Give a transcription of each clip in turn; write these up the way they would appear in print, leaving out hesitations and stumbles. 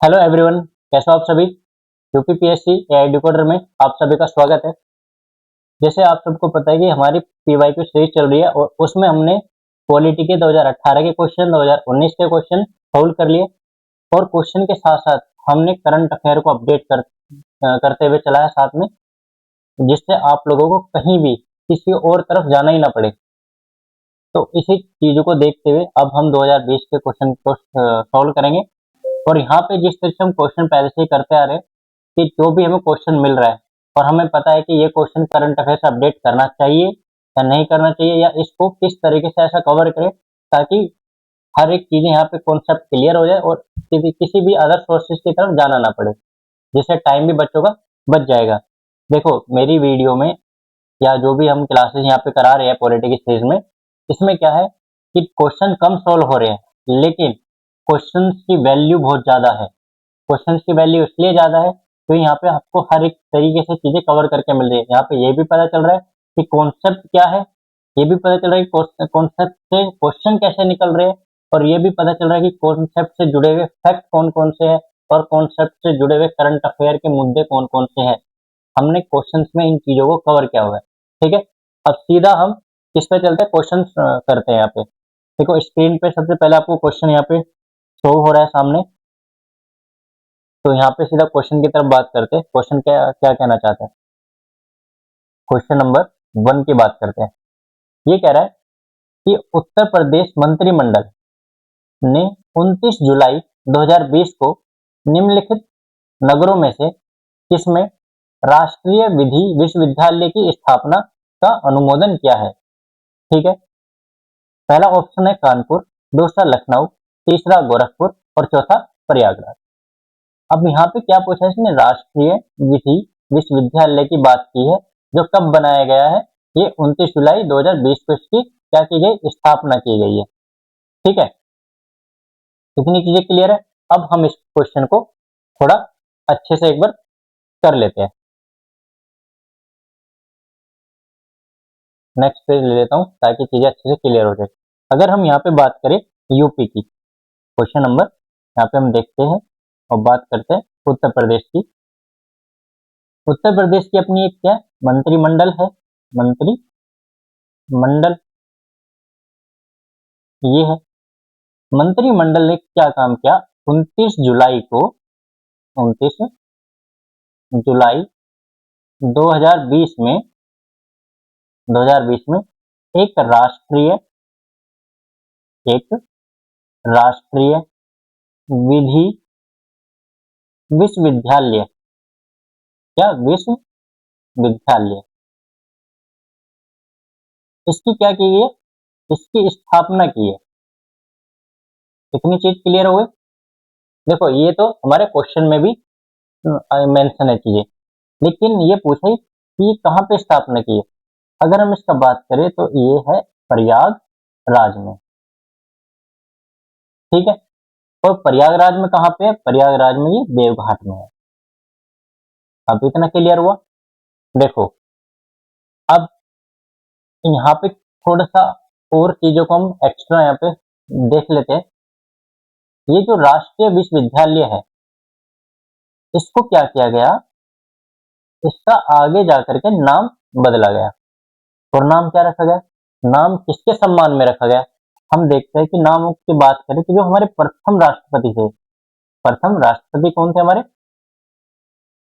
Hello everyone, कैसे हो आप सभी। यूपीपीएससी एआई डिकोडर में आप सभी का स्वागत है। जैसे आप सबको पता है कि हमारी पीवाईक्यू सीरीज चल रही है और उसमें हमने पॉलिटी के 2018 के क्वेश्चन, 2019 के क्वेश्चन सॉल्व कर लिए और क्वेश्चन के साथ साथ हमने करंट अफेयर को करते हुए चला है साथ में, जिससे आप लोगों को कहीं भी किसी और तरफ जाना ही ना पड़े। तो इसी चीजों को देखते हुए अब हम 2020 के क्वेश्चन को सॉल्व करेंगे। और यहाँ पे जिस तरह से हम क्वेश्चन पहले से ही करते आ रहे हैं कि जो भी हमें क्वेश्चन मिल रहा है और हमें पता है कि ये क्वेश्चन करंट अफेयर से अपडेट करना चाहिए या नहीं करना चाहिए, या इसको किस तरीके से ऐसा कवर करें ताकि हर एक चीजें यहाँ पे कॉन्सेप्ट क्लियर हो जाए और किसी भी अदर सोर्सेज की तरफ जाना ना पड़े, जिससे टाइम भी बच्चों का बच जाएगा। देखो मेरी वीडियो में या जो भी हम क्लासेस यहाँ पे करा रहे हैं पॉलिटिक्स सीरीज में, इसमें क्या है कि क्वेश्चन कम सोल्व हो रहे हैं लेकिन क्वेश्चन की वैल्यू बहुत ज्यादा है। क्वेश्चन की वैल्यू इसलिए ज्यादा है तो यहाँ पे आपको हर एक तरीके से चीजें कवर करके मिल रही है। यहाँ पे ये भी पता चल रहा है कि कॉन्सेप्ट क्या है, ये भी पता चल रहा है कि कॉन्सेप्ट से क्वेश्चन कैसे निकल रहे हैं, और ये भी पता चल रहा है कि कॉन्सेप्ट से जुड़े हुए फैक्ट कौन कौन से हैं और कॉन्सेप्ट से जुड़े हुए करंट अफेयर के मुद्दे कौन कौन से हैं। हमने क्वेश्चंस में इन चीजों को कवर किया हुआ है। ठीक है, अब सीधा हम किस पे चलते हैं, क्वेश्चन करते हैं। यहाँ पे देखो स्क्रीन पे सबसे पहले आपको क्वेश्चन यहाँ पे शो हो रहा है सामने, तो यहाँ पे सीधा क्वेश्चन की तरफ बात करते हैं। क्वेश्चन क्या क्या कहना चाहते हैं, क्वेश्चन नंबर 1 की बात करते हैं। ये कह रहा है कि उत्तर प्रदेश मंत्रिमंडल ने 29 जुलाई 2020 को निम्नलिखित नगरों में से किसमें राष्ट्रीय विधि विश्वविद्यालय की स्थापना का अनुमोदन किया है। ठीक है, पहला ऑप्शन है कानपुर, दूसरा लखनऊ, तीसरा गोरखपुर और चौथा प्रयागराज। अब यहाँ पे क्या पूछा है इसने, राष्ट्रीय विधि विश्वविद्यालय की बात की है जो कब बनाया गया है, ये 29 जुलाई 2020 को इसकी क्या की गई, स्थापना की गई है। ठीक है, इतनी चीजें क्लियर है। अब हम इस क्वेश्चन को थोड़ा अच्छे से एक बार कर लेते हैं। नेक्स्ट पेज ले लेता हूँ ताकि चीजें अच्छे से क्लियर हो जाए। अगर हम यहाँ पे बात करें यूपी की, क्वेश्चन नंबर यहाँ पे हम देखते हैं और बात करते हैं उत्तर प्रदेश की। उत्तर प्रदेश की अपनी एक क्या मंत्रिमंडल है, मंत्रिमंडल ये है। मंत्रिमंडल ने क्या काम किया, 29 जुलाई को 29 जुलाई 2020 में 2020 में एक राष्ट्रीय विधि विश्वविद्यालय, क्या विश्वविद्यालय, इसकी क्या की गई है, इसकी स्थापना की है। इतनी चीज क्लियर हो गई। देखो ये तो हमारे क्वेश्चन में भी मेंशन है चीजें, लेकिन ये पूछे कि कहाँ पे स्थापना की है। अगर हम इसका बात करें तो ये है प्रयागराज में। ठीक है, और प्रयागराज में कहाँ पे है, प्रयागराज में ये देवघाट में है। अब इतना क्लियर हुआ। देखो अब यहाँ पे थोड़ा सा और चीजों को हम एक्स्ट्रा यहाँ पे देख लेते हैं। ये जो राष्ट्रीय विश्वविद्यालय है इसको क्या किया गया, इसका आगे जाकर के नाम बदला गया। और नाम क्या रखा गया, नाम किसके सम्मान में रखा गया। हम देखते हैं कि नाम की बात करें तो जो हमारे प्रथम राष्ट्रपति थे, प्रथम राष्ट्रपति कौन थे हमारे,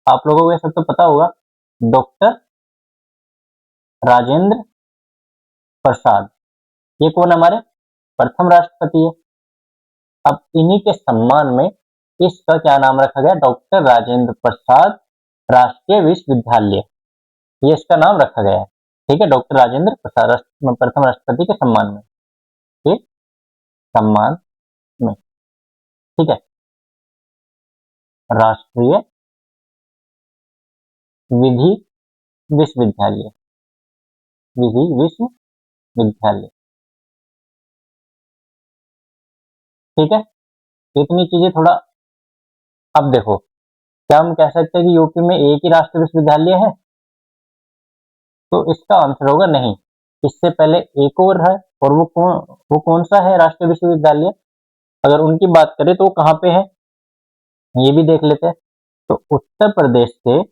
आप लोगों को ये सब तो पता होगा, डॉक्टर राजेंद्र प्रसाद। ये कौन हमारे प्रथम राष्ट्रपति है। अब इन्हीं के सम्मान में इसका क्या नाम रखा गया, डॉक्टर राजेंद्र प्रसाद राष्ट्रीय विश्वविद्यालय, ये इसका नाम रखा गया है। ठीक है, डॉक्टर राजेंद्र प्रसाद प्रथम राष्ट्रपति के सम्मान में, ठीक सम्मान में। ठीक है, राष्ट्रीय विधि विश्वविद्यालय, विधि विश्वविद्यालय। ठीक है, इतनी चीजें थोड़ा। अब देखो क्या हम कह सकते हैं कि यूपी में एक ही राष्ट्रीय विश्वविद्यालय है, तो इसका आंसर होगा नहीं। इससे पहले एक और है, और वो कौन सा है राष्ट्रीय विश्वविद्यालय। अगर उनकी बात करें तो वो कहाँ पे है, ये भी देख लेते हैं। तो उत्तर प्रदेश के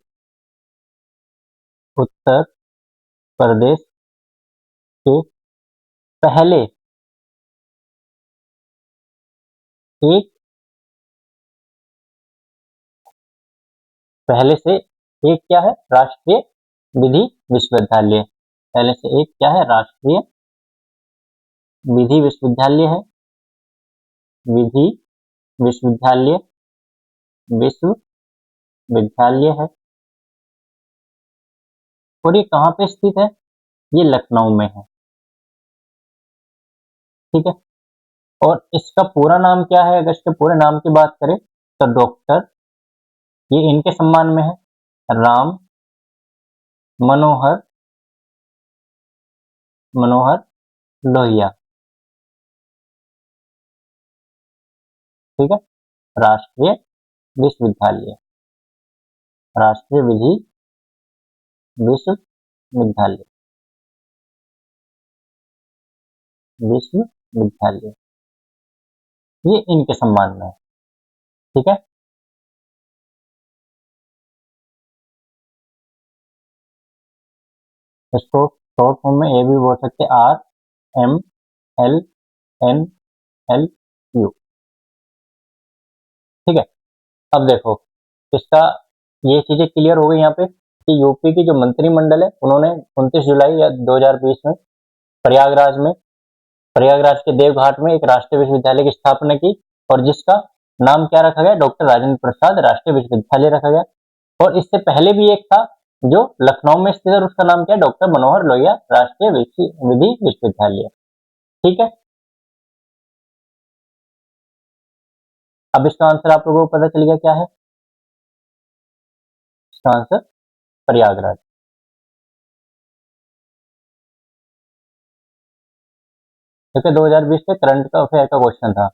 पहले एक पहले से एक क्या है, राष्ट्रीय विधि विश्वविद्यालय। पहले से एक क्या है, राष्ट्रीय विधि विश्वविद्यालय है। विधि विश्वविद्यालय विश्वविद्यालय है। और ये कहाँ पे स्थित है, ये लखनऊ में है। ठीक है। और इसका पूरा नाम क्या है, अगर इसके पूरे नाम की बात करें तो डॉक्टर, ये इनके सम्मान में है, राम मनोहर लोहिया। ठीक है। राष्ट्रीय विश्वविद्यालय, राष्ट्रीय विधि विश्वविद्यालय, विश्वविद्यालय, ये इनके सम्मान में है। ठीक है। इसको शॉर्ट फॉर्म में ये भी बोल सकते हैं, RMLNLU। ठीक है। अब देखो इसका, ये चीजें क्लियर हो गई यहाँ पे कि यूपी की जो मंत्रिमंडल है उन्होंने 29 जुलाई या 2020 में प्रयागराज के देवघाट में एक राष्ट्रीय विश्वविद्यालय की स्थापना की, और जिसका नाम क्या रखा गया, डॉक्टर राजेंद्र प्रसाद राष्ट्रीय विश्वविद्यालय रखा गया। और इससे पहले भी एक था जो लखनऊ में स्थित है, उसका नाम क्या है, डॉक्टर मनोहर लोहिया राष्ट्रीय विधि विश्वविद्यालय। ठीक है। अब इसका आंसर आप लोगों को पता चल गया क्या है, इसका आंसर प्रयागराज। क्योंकि 2020 के करंट अफेयर का क्वेश्चन था,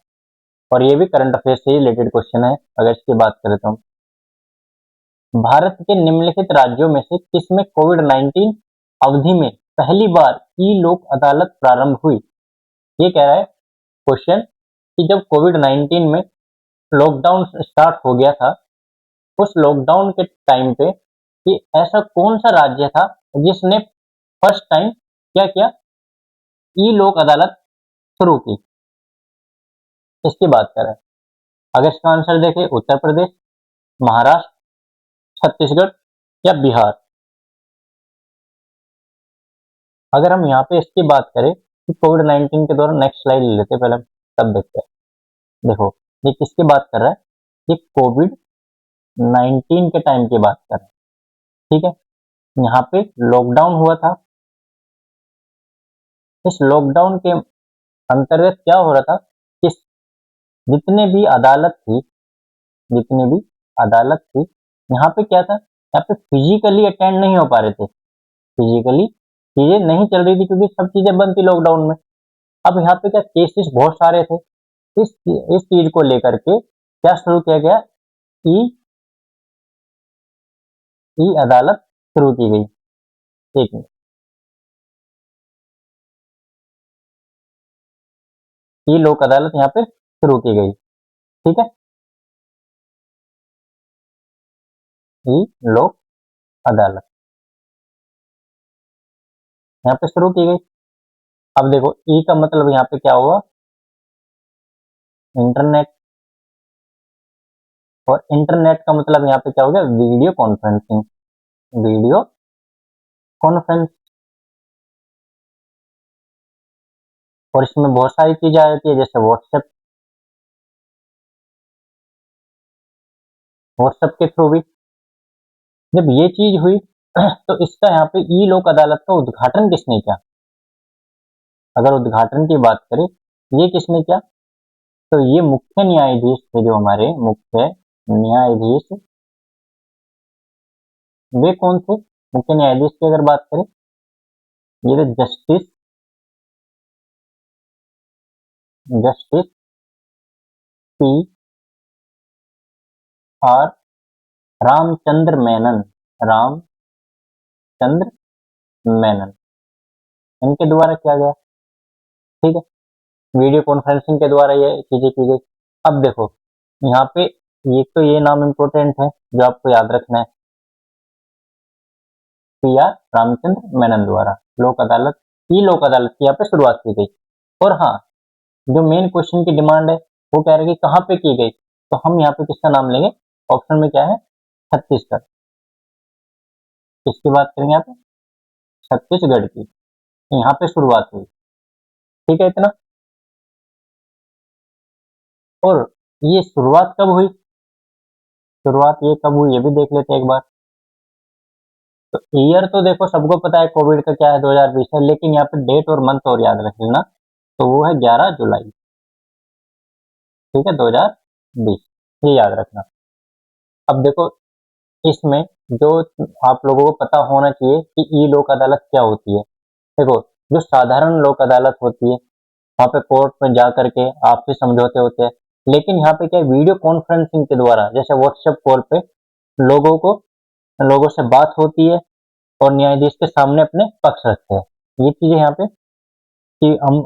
और ये भी करंट अफेयर से रिलेटेड क्वेश्चन है। अगर इसकी बात करें तो भारत के निम्नलिखित राज्यों में से किसमें कोविड-19 अवधि में पहली बार ई लोक अदालत प्रारंभ हुई। ये कह रहा है क्वेश्चन कि जब कोविड-19 में लॉकडाउन स्टार्ट हो गया था, उस लॉकडाउन के टाइम पे कि ऐसा कौन सा राज्य था जिसने फर्स्ट टाइम क्या किया, ई लोक अदालत शुरू की, इसकी बात करें। अगर इसका आंसर देखें, उत्तर प्रदेश, महाराष्ट्र, छत्तीसगढ़ या बिहार। अगर हम यहाँ पे इसकी बात करें कि कोविड-19 के दौरान, नेक्स्ट स्लाइड ले लेते हैं पहले, तब देखते हैं। देखो ये किसकी बात कर रहा है, ये कोविड-19 के टाइम की बात कर रहा है। ठीक है। यहाँ पे लॉकडाउन हुआ था। इस लॉकडाउन के अंतर्गत क्या हो रहा था कि जितने भी अदालत थी, यहाँ पे क्या था, यहाँ पे फिजिकली अटेंड नहीं हो पा रहे थे, फिजिकली चीजें नहीं चल रही थी क्योंकि सब चीजें बंद थी लॉकडाउन में। अब यहाँ पे क्या, केसेस बहुत सारे थे। इस चीज को लेकर के क्या शुरू किया गया, ई ई अदालत शुरू की गई। एक मिनट, ई लोक अदालत यहाँ पे शुरू की गई। ठीक है। ई लोक अदालत यहाँ पे शुरू की गई। अब देखो ई का मतलब यहाँ पे क्या हुआ, इंटरनेट, और इंटरनेट का मतलब यहाँ पे क्या हो गया, वीडियो कॉन्फ्रेंसिंग, वीडियो कॉन्फ्रेंस। और इसमें बहुत सारी चीजें आ जाती है, जैसे व्हाट्सएप के थ्रू भी। जब ये चीज हुई तो इसका यहाँ पे ई लोक अदालत का उद्घाटन किसने किया, अगर उद्घाटन की बात करें ये किसने किया, तो ये मुख्य न्यायाधीश थे, जो हमारे मुख्य न्यायाधीश, वे कौन थे, मुख्य न्यायाधीश की अगर बात करें, ये थे justice P R Ramchandra Menon, Ramchandra Menon, इनके द्वारा किया गया। ठीक है। वीडियो कॉन्फ्रेंसिंग के द्वारा ये चीजें की गई। अब देखो यहाँ पे तो ये नाम इम्पोर्टेंट है जो आपको याद रखना है, पी.आर. रामचंद्र मेनन द्वारा लोक अदालत की यहाँ पे शुरुआत की गई। और हाँ, जो मेन क्वेश्चन की डिमांड है वो कह रहे हैं कि कहाँ पे की गई, तो हम यहाँ पे किसका नाम लेंगे, ऑप्शन में क्या है, छत्तीसगढ़। किसकी बात करेंगे यहाँ पे, छत्तीसगढ़ की, यहाँ पे शुरुआत हुई। ठीक है इतना। और ये शुरुआत कब हुई, शुरुआत ये कब हुई ये भी देख लेते हैं एक बार। तो ईयर तो देखो सबको पता है कोविड का क्या है, 2020 है, लेकिन यहाँ पे डेट और मंथ और याद रख लेना, तो वो है 11 जुलाई। ठीक है, 2020, ये याद रखना। अब देखो इसमें जो आप लोगों को पता होना चाहिए कि ई लोक अदालत क्या होती है। देखो, जो साधारण लोक अदालत होती है वहाँ पे कोर्ट में जा करके आपसी समझौते होते हैं, लेकिन यहाँ पे क्या है, वीडियो कॉन्फ्रेंसिंग के द्वारा, जैसे व्हाट्सएप कॉल पे लोगों से बात होती है और न्यायाधीश के सामने अपने पक्ष रखते हैं। ये चीजें यहाँ पे कि हम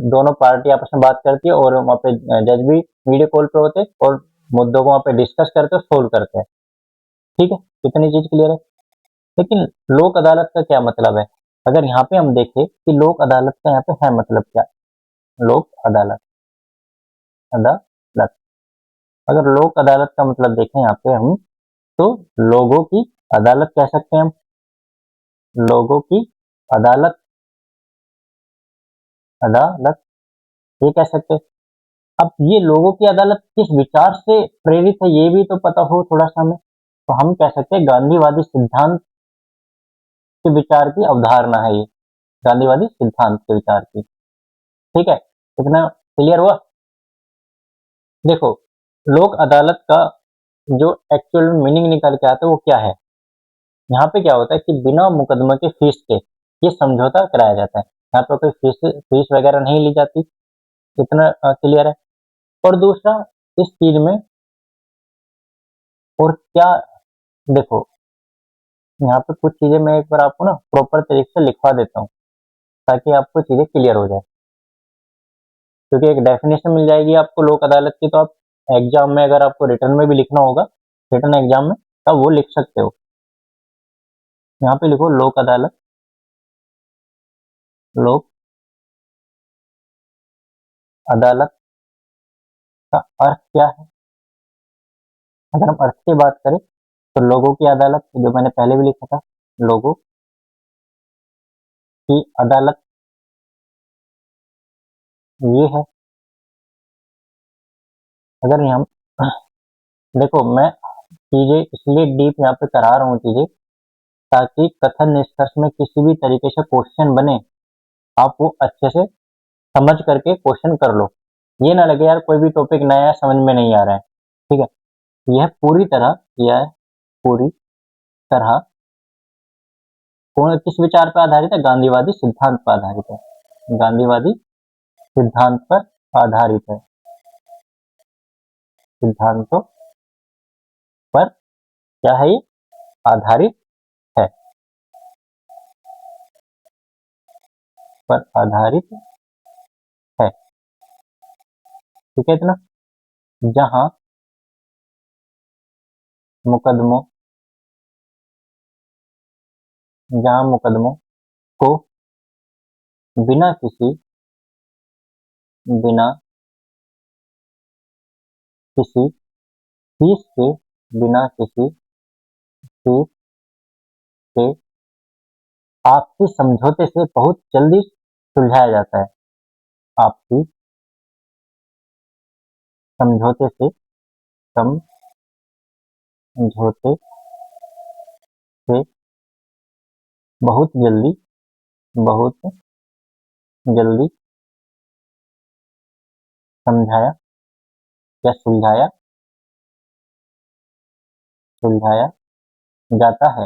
दोनों पार्टी आपस में बात करती है और वहाँ पे जज भी वीडियो कॉल पे होते हैं और मुद्दों को वहाँ पे डिस्कस करते हैं, सोल्व करते हैं। ठीक है, इतनी चीज क्लियर है। लेकिन लोक अदालत का क्या मतलब है, अगर यहाँ पे हम देखें कि लोक अदालत का यहाँ पे है मतलब क्या, लोक अदालत अदालत अगर लोक अदालत का मतलब देखें यहाँ पे हम, तो लोगों की अदालत कह सकते हैं हम, लोगों की अदालत अदालत ये कह सकते हैं। अब ये लोगों की अदालत किस विचार से प्रेरित है ये भी तो पता हो थोड़ा सा हमें, तो हम कह सकते हैं गांधीवादी सिद्धांत के विचार की अवधारणा है ये, गांधीवादी सिद्धांत के विचार की। ठीक है, इतना क्लियर हुआ। देखो, लोक अदालत का जो एक्चुअल मीनिंग निकल के आता है वो क्या है, यहाँ पे क्या होता है कि बिना मुकदमा के फीस के ये समझौता कराया जाता है, यहाँ पे कोई फीस वगैरह नहीं ली जाती, इतना क्लियर है। और दूसरा, इस चीज में और क्या, देखो यहाँ पे कुछ चीजें मैं एक बार आपको ना प्रॉपर तरीके से लिखवा देता हूँ ताकि आपको चीजें क्लियर हो जाए, क्योंकि एक डेफिनेशन मिल जाएगी आपको लोक अदालत की, तो आप एग्जाम में अगर आपको रिटर्न में भी लिखना होगा, रिटर्न एग्जाम में, तब वो लिख सकते हो। यहाँ पे लिखो लोक अदालत, लोक अदालत का अर्थ क्या है। अगर हम अर्थ की बात करें तो लोगों की अदालत, जो मैंने पहले भी लिखा था, लोगों की अदालत ये है। अगर हम देखो, मैं चीजें इसलिए डीप यहाँ पे करा रहा हूँ चीजें, ताकि कथन निष्कर्ष में किसी भी तरीके से क्वेश्चन बने आप वो अच्छे से समझ करके क्वेश्चन कर लो, ये ना लगे यार कोई भी टॉपिक नया है समझ में नहीं आ रहा है। ठीक है, यह पूरी तरह कौन किस विचार पर आधारित है, गांधीवादी सिद्धांत पर आधारित है, गांधीवादी सिद्धांत पर आधारित है, सिद्धांतों पर क्या है ये, आधारित है, पर आधारित है। ठीक है इतना। जहां मुकदमों जहां मुकदमों को बिना बिना किसी फीस के बिना किसी फीस के आपसी समझौते से बहुत जल्दी सुलझाया जाता है, आपसी समझौते से समझौते से बहुत जल्दी समझाया या सुलझाया जाता है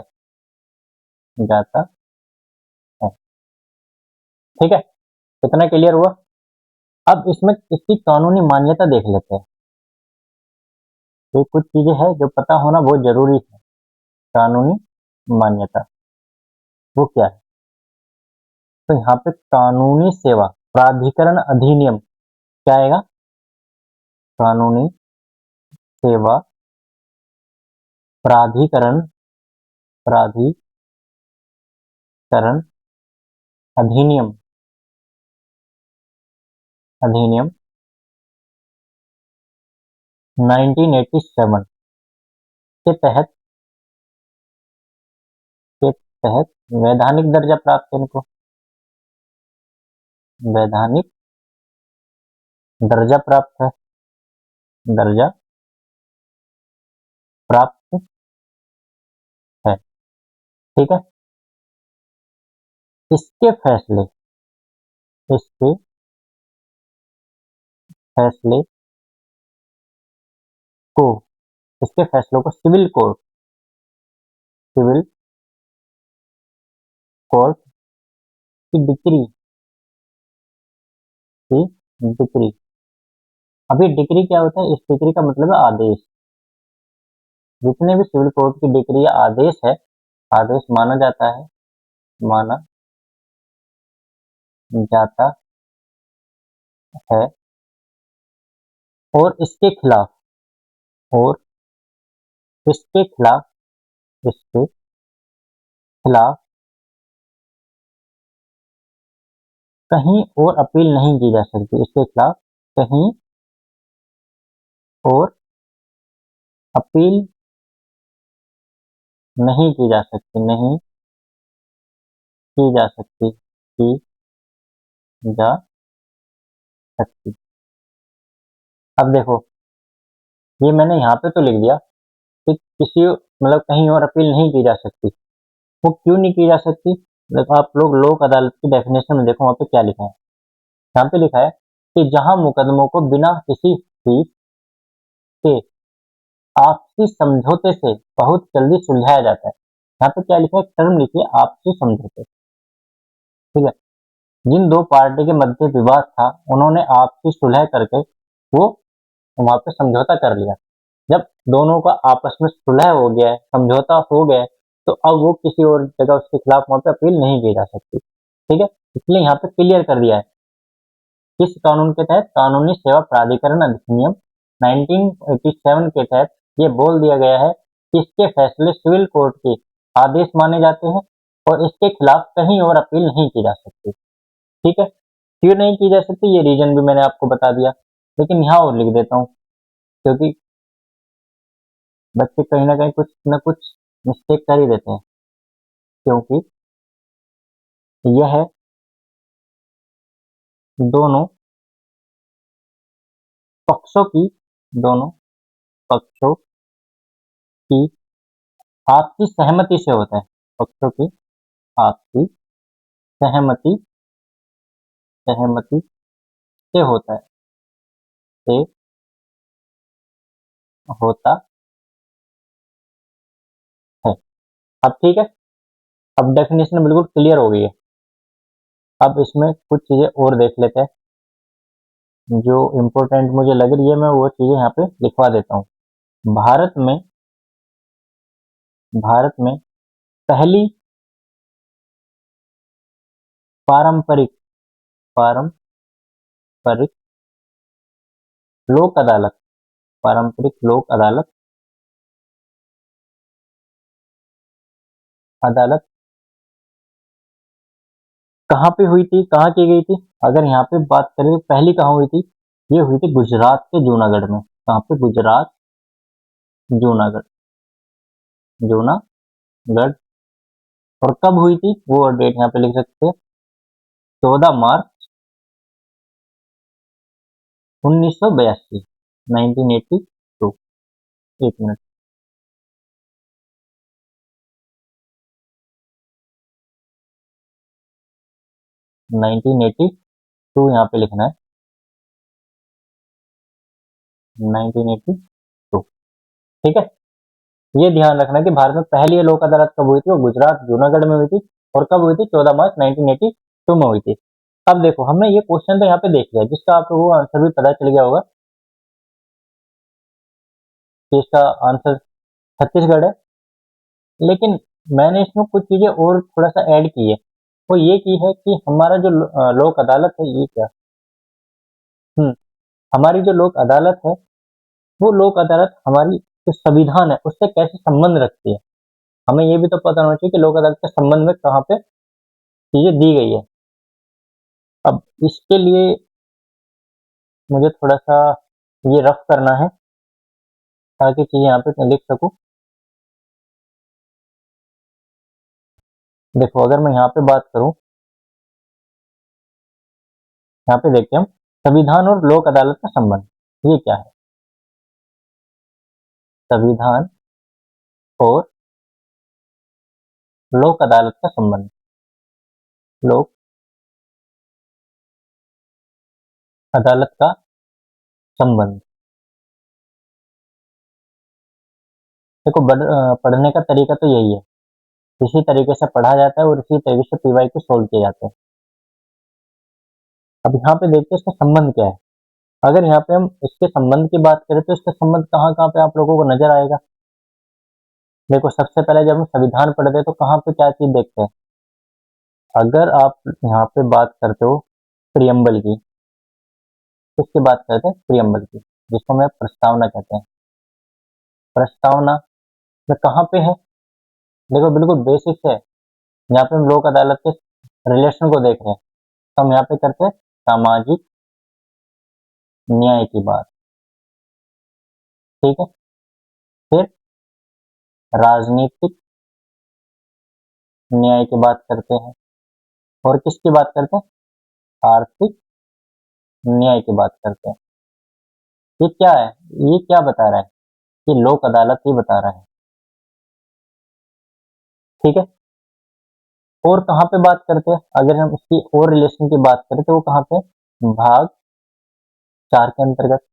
जाता है। ठीक है, इतना क्लियर हुआ। अब इसमें इसकी कानूनी मान्यता देख लेते हैं। ये कुछ चीजें हैं जो पता होना बहुत जरूरी है। कानूनी मान्यता वो क्या है, तो यहाँ पे कानूनी सेवा प्राधिकरण अधिनियम क्या आएगा, कानूनी सेवा प्राधिकरण प्राधिकरण अधिनियम 1987 के तहत वैधानिक दर्जा प्राप्त है इनको, वैधानिक दर्जा प्राप्त है, दर्जा प्राप्त है। ठीक है, इसके फैसले को इसके फैसलों को सिविल कोर्ट की डिक्री अभी डिक्री क्या होता है? इस डिक्री का मतलब है आदेश। जितने भी सिविल कोर्ट की डिक्री या आदेश है, आदेश माना जाता है और इसके खिलाफ कहीं और अपील नहीं की जा सकती, इसके खिलाफ कहीं और अपील नहीं की जा सकती। अब देखो, ये मैंने यहाँ पे तो लिख दिया कि किसी मतलब कहीं और अपील नहीं की जा सकती। वो क्यों नहीं की जा सकती? देखो, आप लोग लोक अदालत की डेफिनेशन में देखो, वहाँ पे क्या लिखा है। यहाँ पे लिखा है कि जहां मुकदमों को बिना किसी फीस के आपसी समझौते से बहुत जल्दी सुलझाया जाता है। यहाँ पे क्या लिखा है? टर्म लिखिए, आपसी समझौते। ठीक है, जिन दो पार्टी के मध्य विवाद था, उन्होंने आपसी सुलह करके वो वहां पे समझौता कर लिया। जब दोनों का आपस में सुलह हो गया है, समझौता हो गया है, तो अब वो किसी और जगह उसके खिलाफ वहां पे अपील नहीं की जा सकती। ठीक है, इसलिए यहाँ पे क्लियर कर दिया है। किस कानून के तहत? कानूनी सेवा प्राधिकरण अधिनियम 1987 के तहत ये बोल दिया गया है कि इसके फैसले सिविल कोर्ट के आदेश माने जाते हैं और इसके खिलाफ कहीं और अपील नहीं की जा सकती। ठीक है, क्यों नहीं की जा सकती ये रीजन भी मैंने आपको बता दिया, लेकिन यहाँ और लिख देता हूँ, क्योंकि बच्चे कहीं ना कहीं कुछ न कुछ मिस्टेक कर ही देते हैं। क्योंकि यह दोनों पक्षों की आपसी सहमति से होता है। पक्षों की आपसी सहमति से होता है, है। अब ठीक है, अब डेफिनेशन बिल्कुल क्लियर हो गई है। अब इसमें कुछ चीजें और देख लेते हैं जो इम्पोर्टेंट मुझे लग रही है, मैं वो चीजें यहाँ पे लिखवा देता हूँ। भारत में पहली पारंपरिक लोक अदालत कहाँ पे हुई थी, कहाँ की गई थी? अगर यहाँ पे बात करें तो पहली कहाँ हुई थी? ये हुई थी गुजरात के जूनागढ़ में। कहाँ पे? गुजरात जूनागढ़। और कब हुई थी वो डेट यहाँ पे लिख सकते हैं, 14 मार्च 1982, 1982। एक मिनट, 1982 यहाँ पे लिखना है, 1982। ठीक है, ये ध्यान रखना कि भारत में पहली लोक अदालत कब हुई थी, वो गुजरात जूनागढ़ में हुई थी। और कब हुई थी? 14 मार्च 1982 में हुई थी। अब देखो, हमने ये क्वेश्चन तो यहाँ पे देख लिया, जिसका आपको वो आंसर भी पता चल गया होगा कि इसका आंसर छत्तीसगढ़ है। लेकिन मैंने इसमें कुछ चीजें और थोड़ा सा ऐड की है। वो ये की है कि हमारा जो लोक अदालत है, ये क्या, हमारी जो लोक अदालत है, वो लोक अदालत हमारी जो संविधान है उससे कैसे संबंध रखती है। हमें ये भी तो पता होना चाहिए कि लोक अदालत के संबंध में कहाँ पे चीजें दी गई है। अब इसके लिए मुझे थोड़ा सा ये रफ करना है ताकि चीजें यहाँ पे मैं लिख सकूं। देखो अगर मैं यहाँ पे बात करूं, यहाँ पे देखते हैं हम संविधान और लोक अदालत का संबंध। ये क्या है? संविधान और लोक अदालत का संबंध। लोक अदालत का संबंध। देखो पढ़ने का तरीका तो यही है, इसी तरीके से पढ़ा जाता है और इसी तरीके से पीवाई को सोल्व किए जाते हैं। अब यहाँ पे देखते हैं इसका संबंध क्या है। अगर यहाँ पे हम इसके संबंध की बात करें तो इसका संबंध कहाँ कहाँ पे आप लोगों को नजर आएगा। देखो सबसे पहले जब हम संविधान पढ़ते हैं तो कहाँ पे क्या चीज देखते हैं। अगर आप यहाँ पे बात करते हो प्रियम्बल की, किसकी बात करते हैं? प्रियम्बल की, जिसको मैं प्रस्तावना कहते हैं। प्रस्तावना में कहाँ पे है? देखो बिल्कुल बेसिक है, यहाँ पे हम लोक अदालत के रिलेशन को देख रहे हैं तो हम यहाँ पे करते हैं सामाजिक न्याय की बात। ठीक है, फिर राजनीतिक न्याय की बात करते हैं और किसकी बात करते हैं? आर्थिक न्याय की बात करते हैं। ये क्या है? ये क्या बता रहा है? कि लोक अदालत ही बता रहा है। ठीक है, और कहाँ पे बात करते हैं? अगर हम इसकी और रिलेशन की बात करें तो वो कहाँ पे? भाग 4 के अंतर्गत।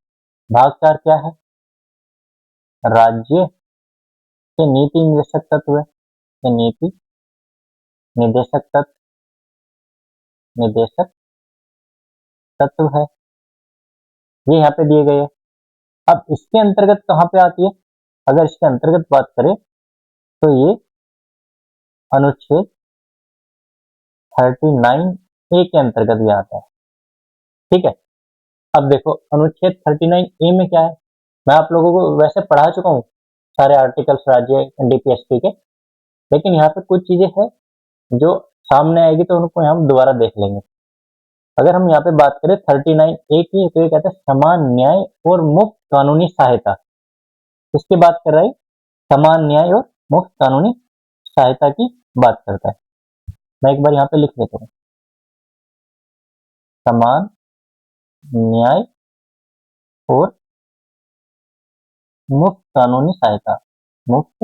भाग 4 क्या है? राज्य के नीति निर्देशक तत्व है। ये नीति निर्देशक तत्व, निर्देशक तत्व है, ये यहाँ पे दिए गए हैं। अब इसके अंतर्गत कहाँ पे आती है? अगर इसके अंतर्गत बात करें तो ये अनुच्छेद 39A के अंतर्गत भी आता है। ठीक है, अब देखो अनुच्छेद 39A में क्या है, मैं आप लोगों को वैसे पढ़ा चुका हूँ सारे आर्टिकल्स राज्य डीपीएसपी के, लेकिन यहाँ पे कुछ चीजें हैं जो सामने आएगी तो उनको हम दोबारा देख लेंगे। अगर हम यहाँ पे बात करें 39A की तो ये कहता है समान न्याय और मुफ्त कानूनी सहायता। किसकी बात कर रहा है? समान न्याय और मुफ्त कानूनी सहायता की बात करता है। मैं एक बार यहाँ पे लिख देता हूँ, समान न्याय और मुफ्त कानूनी सहायता। मुफ्त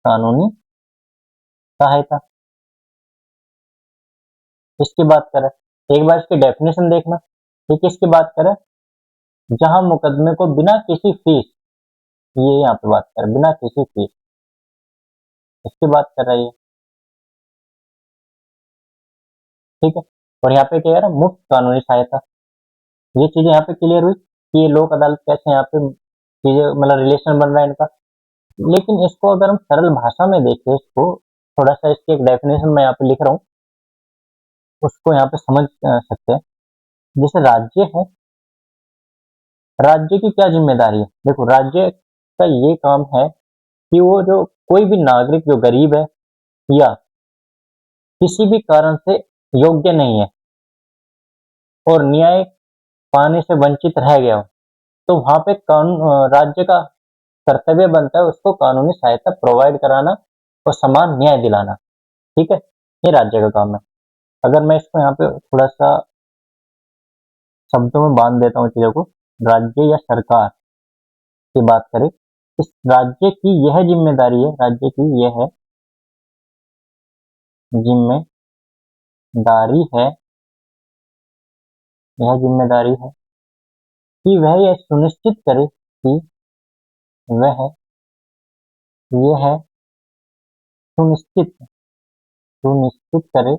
कानूनी सहायता किसकी बात कर रहा है? एक बार इसकी डेफिनेशन देखना, ये किसकी बात कर रहा है? जहां मुकदमे को बिना किसी फीस, ये यहाँ पे बात कर रहा है बिना किसी फीस, इसकी बात कर रही है। ठीक है, और यहाँ पे क्या कह रहा है? मुफ्त कानूनी सहायता। ये चीजें यहाँ पे क्लियर हुई कि ये लोक अदालत कैसे यहाँ पे चीजें मतलब रिलेशन बन रहा है इनका। लेकिन इसको अगर हम सरल भाषा में देखें, इसको थोड़ा सा इसकी एक डेफिनेशन मैं यहाँ पे लिख रहा हूँ, उसको यहाँ पे समझ सकते हैं। जैसे राज्य है, राज्य की क्या जिम्मेदारी है? देखो राज्य का ये काम है कि वो जो कोई भी नागरिक जो गरीब है या किसी भी कारण से योग्य नहीं है और न्याय पाने से वंचित रह गया हो, तो वहां पे कानून राज्य का कर्तव्य बनता है उसको कानूनी सहायता प्रोवाइड कराना और समान न्याय दिलाना। ठीक है, ये राज्य का काम है। अगर मैं इसको यहाँ पे थोड़ा सा शब्दों में बांध देता हूँ चीजों को, राज्य या सरकार की बात करें, इस राज्य की यह जिम्मेदारी है, राज्य की यह जिम्मेदारी है, यह जिम्मेदारी है कि वह यह सुनिश्चित करे कि वह यह सुनिश्चित सुनिश्चित करे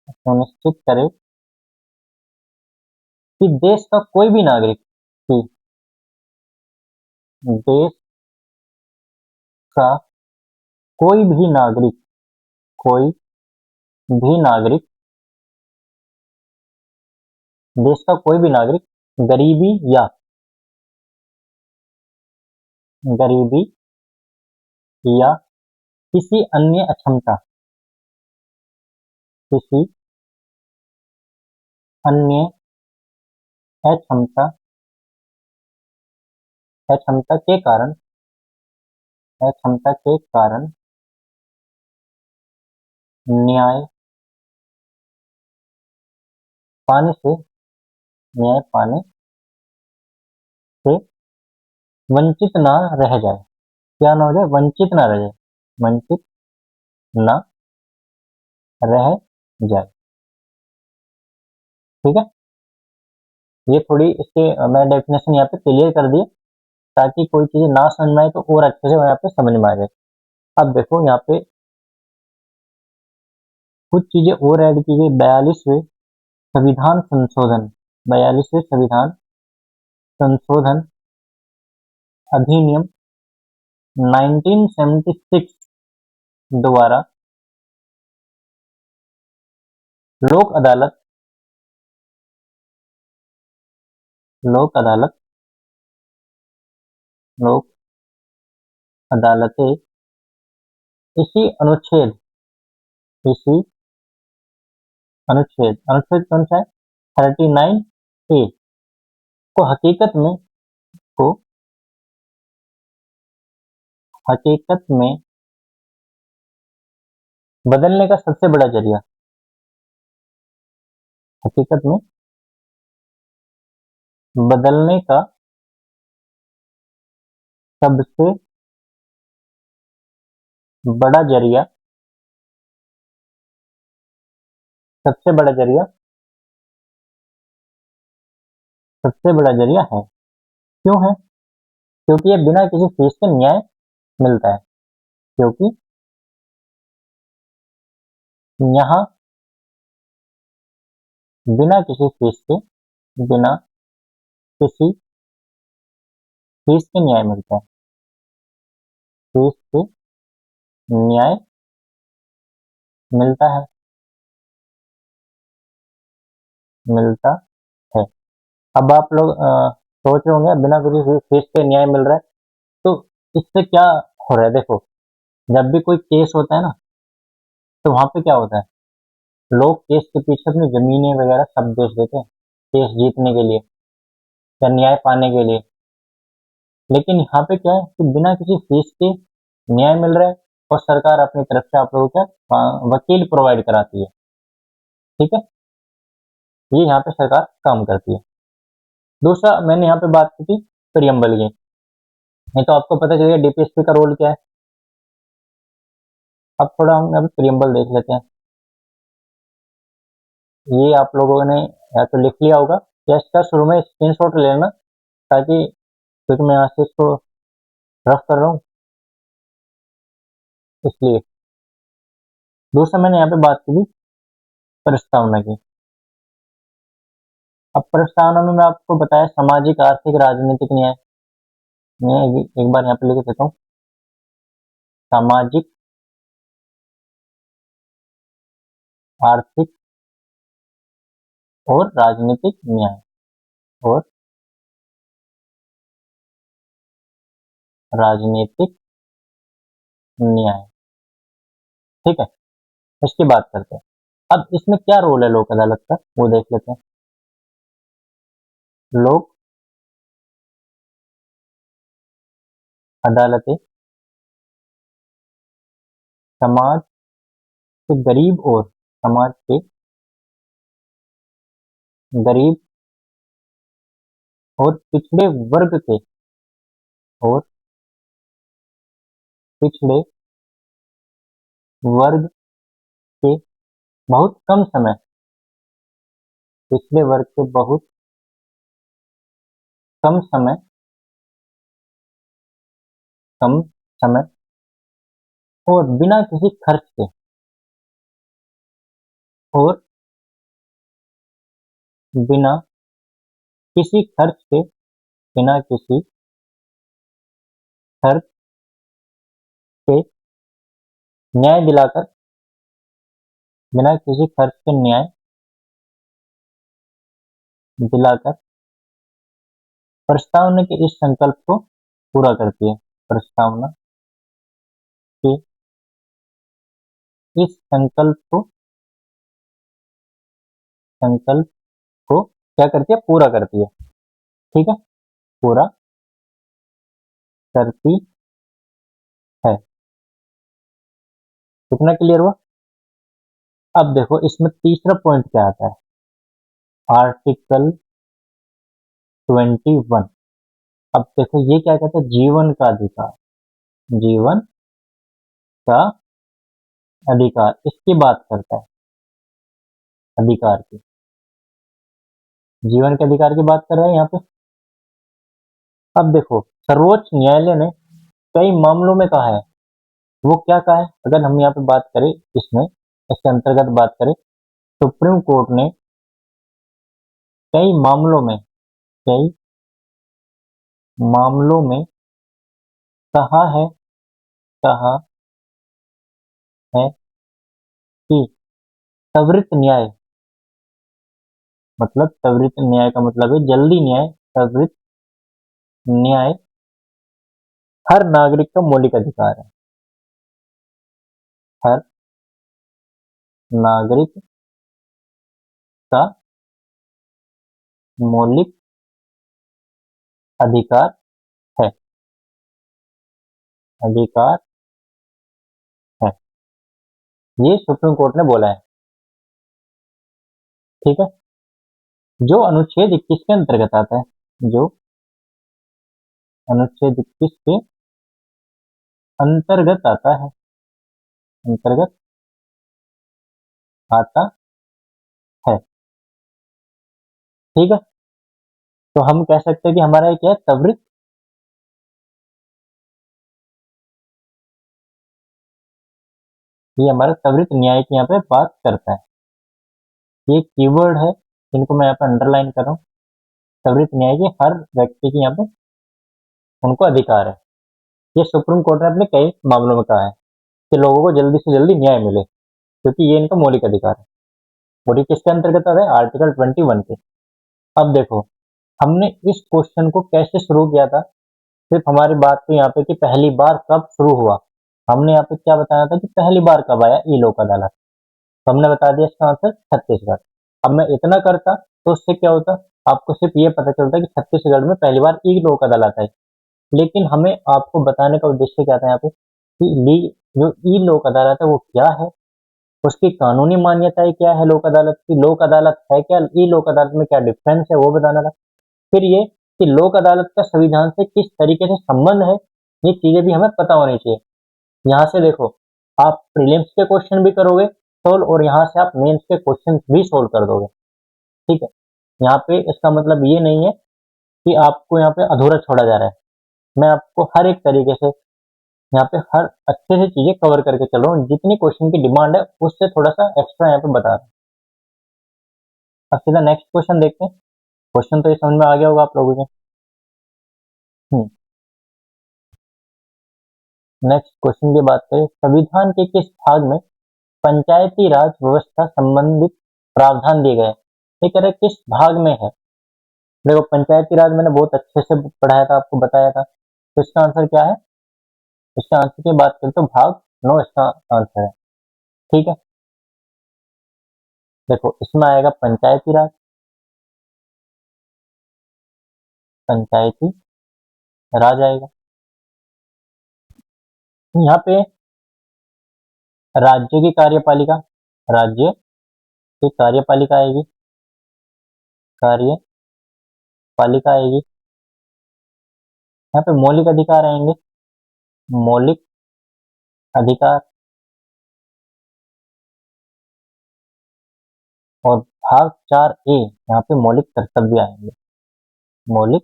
सुनिश्चित करे कि देश का कोई भी नागरिक, कि देश का कोई भी नागरिक, कोई भी नागरिक, देश का कोई भी नागरिक गरीबी या गरीबी या किसी अन्य अक्षमता, किसी अन्य अक्षमता अक्षमता के कारण न्याय पाने से वंचित ना रह जाए। क्या ना हो जाए? वंचित ना रह जाए। वंचित ना रह जाए। ठीक है, ये थोड़ी इसके मैं डेफिनेशन यहाँ पे क्लियर कर दी ताकि कोई चीजें ना समझ में आए तो और अच्छे से यहाँ पे समझ में आ जाए। अब देखो यहाँ पे कुछ चीजें और ऐड की गई। 42वें संविधान संशोधन 42वें संविधान संशोधन अधिनियम 1976 द्वारा लोक अदालत लोक अदालतें इसी अनुच्छेद कौन सा है? 39A को हकीकत में बदलने का सबसे बड़ा जरिया हकीकत में बदलने का सबसे बड़ा जरिया है। क्यों है? क्योंकि ये बिना किसी फीस के न्याय मिलता है। क्योंकि यहाँ बिना किसी फीस के न्याय मिलता है। फीस के न्याय मिलता है। अब आप लोग सोच रहे होंगे बिना किसी फीस के न्याय मिल रहा है तो इससे क्या हो रहा है। देखो, जब भी कोई केस होता है ना तो वहां पे क्या होता है, लोग केस के पीछे अपनी जमीनें वगैरह सब बेच देते हैं केस जीतने के लिए या न्याय पाने के लिए। लेकिन यहाँ पे क्या है कि बिना किसी फीस के न्याय मिल रहा है और सरकार अपनी तरफ से आप लोगों को वकील प्रोवाइड कराती है। ठीक है, ये यहाँ पे सरकार काम करती है। दूसरा, मैंने यहाँ पे बात की थी प्रियम्बल की। नहीं तो आपको पता चलेगा डीपीएसपी का रोल क्या है। अब थोड़ा हम अभी प्रियम्बल देख लेते हैं। ये आप लोगों ने या तो लिख लिया होगा या इसका शुरू में स्क्रीनशॉट ले लेना ताकि, क्योंकि मैं यहाँ से इसको रफ कर रहा हूँ इसलिए। दूसरा, मैंने यहाँ पे बात की थी प्रस्तावना की। अब प्रस्तावना में मैं आपको बताया सामाजिक, आर्थिक, राजनीतिक न्याय। मैं एक बार यहाँ पे लिख देता हूँ, सामाजिक, आर्थिक और राजनीतिक न्याय और राजनीतिक न्याय। ठीक है, इसकी बात करते हैं। अब इसमें क्या रोल है लोक अदालत का वो देख लेते हैं। लोक अदालतें समाज के गरीब और समाज के गरीब और पिछड़े वर्ग के और पिछड़े वर्ग के बहुत कम समय पिछड़े वर्ग के बहुत कम समय कम समय और बिना किसी खर्च के और बिना किसी खर्च के बिना किसी खर्च के न्याय दिलाकर बिना किसी खर्च के न्याय दिलाकर प्रस्तावना के इस संकल्प को पूरा करती है। प्रस्तावना के इस संकल्प को क्या करती है, पूरा करती है। ठीक है, पूरा करती है। कितना क्लियर हुआ? अब देखो इसमें तीसरा पॉइंट क्या आता है, आर्टिकल 21। अब देखो ये क्या कहता है, जीवन का अधिकार, जीवन का अधिकार, इसकी बात करता है, अधिकार की, जीवन के अधिकार की बात कर रहे हैं यहाँ पे। अब देखो सर्वोच्च न्यायालय ने कई मामलों में कहा है, वो क्या कहा है, अगर हम यहाँ पे बात करें, इसमें इसके अंतर्गत बात करें, सुप्रीम कोर्ट ने कई मामलों में कहा है कहा है कि त्वरित न्याय, मतलब त्वरित न्याय का मतलब है जल्दी न्याय, त्वरित न्याय हर नागरिक का मौलिक अधिकार है, हर नागरिक का मौलिक अधिकार है, अधिकार है, ये सुप्रीम कोर्ट ने बोला है। ठीक है, जो अनुच्छेद 21 के अंतर्गत आता है, जो अनुच्छेद 21 के अंतर्गत आता है, अंतर्गत आता है। ठीक है, तो हम कह सकते हैं कि हमारा ये क्या है, त्वरित, ये हमारा त्वरित न्याय की यहाँ पे बात करता है। ये कीवर्ड है, इनको मैं यहाँ पे अंडरलाइन कर रहा हूँ, त्वरित न्याय की हर व्यक्ति की यहाँ पे उनको अधिकार है। ये सुप्रीम कोर्ट ने अपने कई मामलों में कहा है कि लोगों को जल्दी से जल्दी न्याय मिले, क्योंकि ये इनका मौलिक अधिकार है। और ये किसके अंतर्गत आता है, आर्टिकल 21 के। अब देखो हमने इस क्वेश्चन को कैसे शुरू किया था, सिर्फ हमारी बात तो यहाँ पे कि पहली बार कब शुरू हुआ, हमने यहाँ पे क्या बताया था कि पहली बार कब आया ई लोक अदालत, तो हमने बता दिया इसका आंसर छत्तीसगढ़। अब मैं इतना करता तो उससे क्या होता, आपको सिर्फ ये पता चलता कि छत्तीसगढ़ में पहली बार ई लोक अदालत आई, लेकिन हमें आपको बताने का उद्देश्य क्या था यहाँ पे कि जो ई लोक अदालत है वो क्या है, उसकी कानूनी मान्यताएं क्या है, लोक अदालत की, लोक अदालत है क्या, ई लोक अदालत में क्या डिफरेंस है वो बताना था। फिर ये कि लोक अदालत का संविधान से किस तरीके से संबंध है, ये चीजें भी हमें पता होनी चाहिए। यहाँ से देखो आप प्रीलिम्स के क्वेश्चन भी करोगे सोल्व, और यहाँ से आप मेंस के क्वेश्चन भी सोल्व कर दोगे। ठीक है, यहाँ पे इसका मतलब ये नहीं है कि आपको यहाँ पे अधूरा छोड़ा जा रहा है, मैं आपको हर एक तरीके से यहाँ पे हर अच्छे से चीजें कवर करके चल रहा हूँ, जितनी क्वेश्चन की डिमांड है उससे थोड़ा सा एक्स्ट्रा यहाँ पे बता रहा हूँ। अब सीधा नेक्स्ट क्वेश्चन देखते हैं, क्वेश्चन तो ये समझ में आ गया होगा आप लोगों को। नेक्स्ट क्वेश्चन की बात करें, संविधान के किस भाग में पंचायती राज व्यवस्था संबंधित प्रावधान दिए गए, ये कह रहे किस भाग में है। देखो पंचायती राज मैंने बहुत अच्छे से पढ़ाया था, आपको बताया था, तो इसका आंसर क्या है, इसका आंसर की बात करें तो भाग 9 इसका आंसर है। ठीक है, देखो इसमें आएगा पंचायती राज, पंचायती राज आएगा, यहाँ पे राज्य की कार्यपालिका, राज्य की कार्यपालिका आएगी, कार्यपालिका आएगी, यहाँ पे मौलिक अधिकार आएंगे, मौलिक अधिकार, और भाग 4A यहाँ पे मौलिक कर्तव्य आएंगे, मौलिक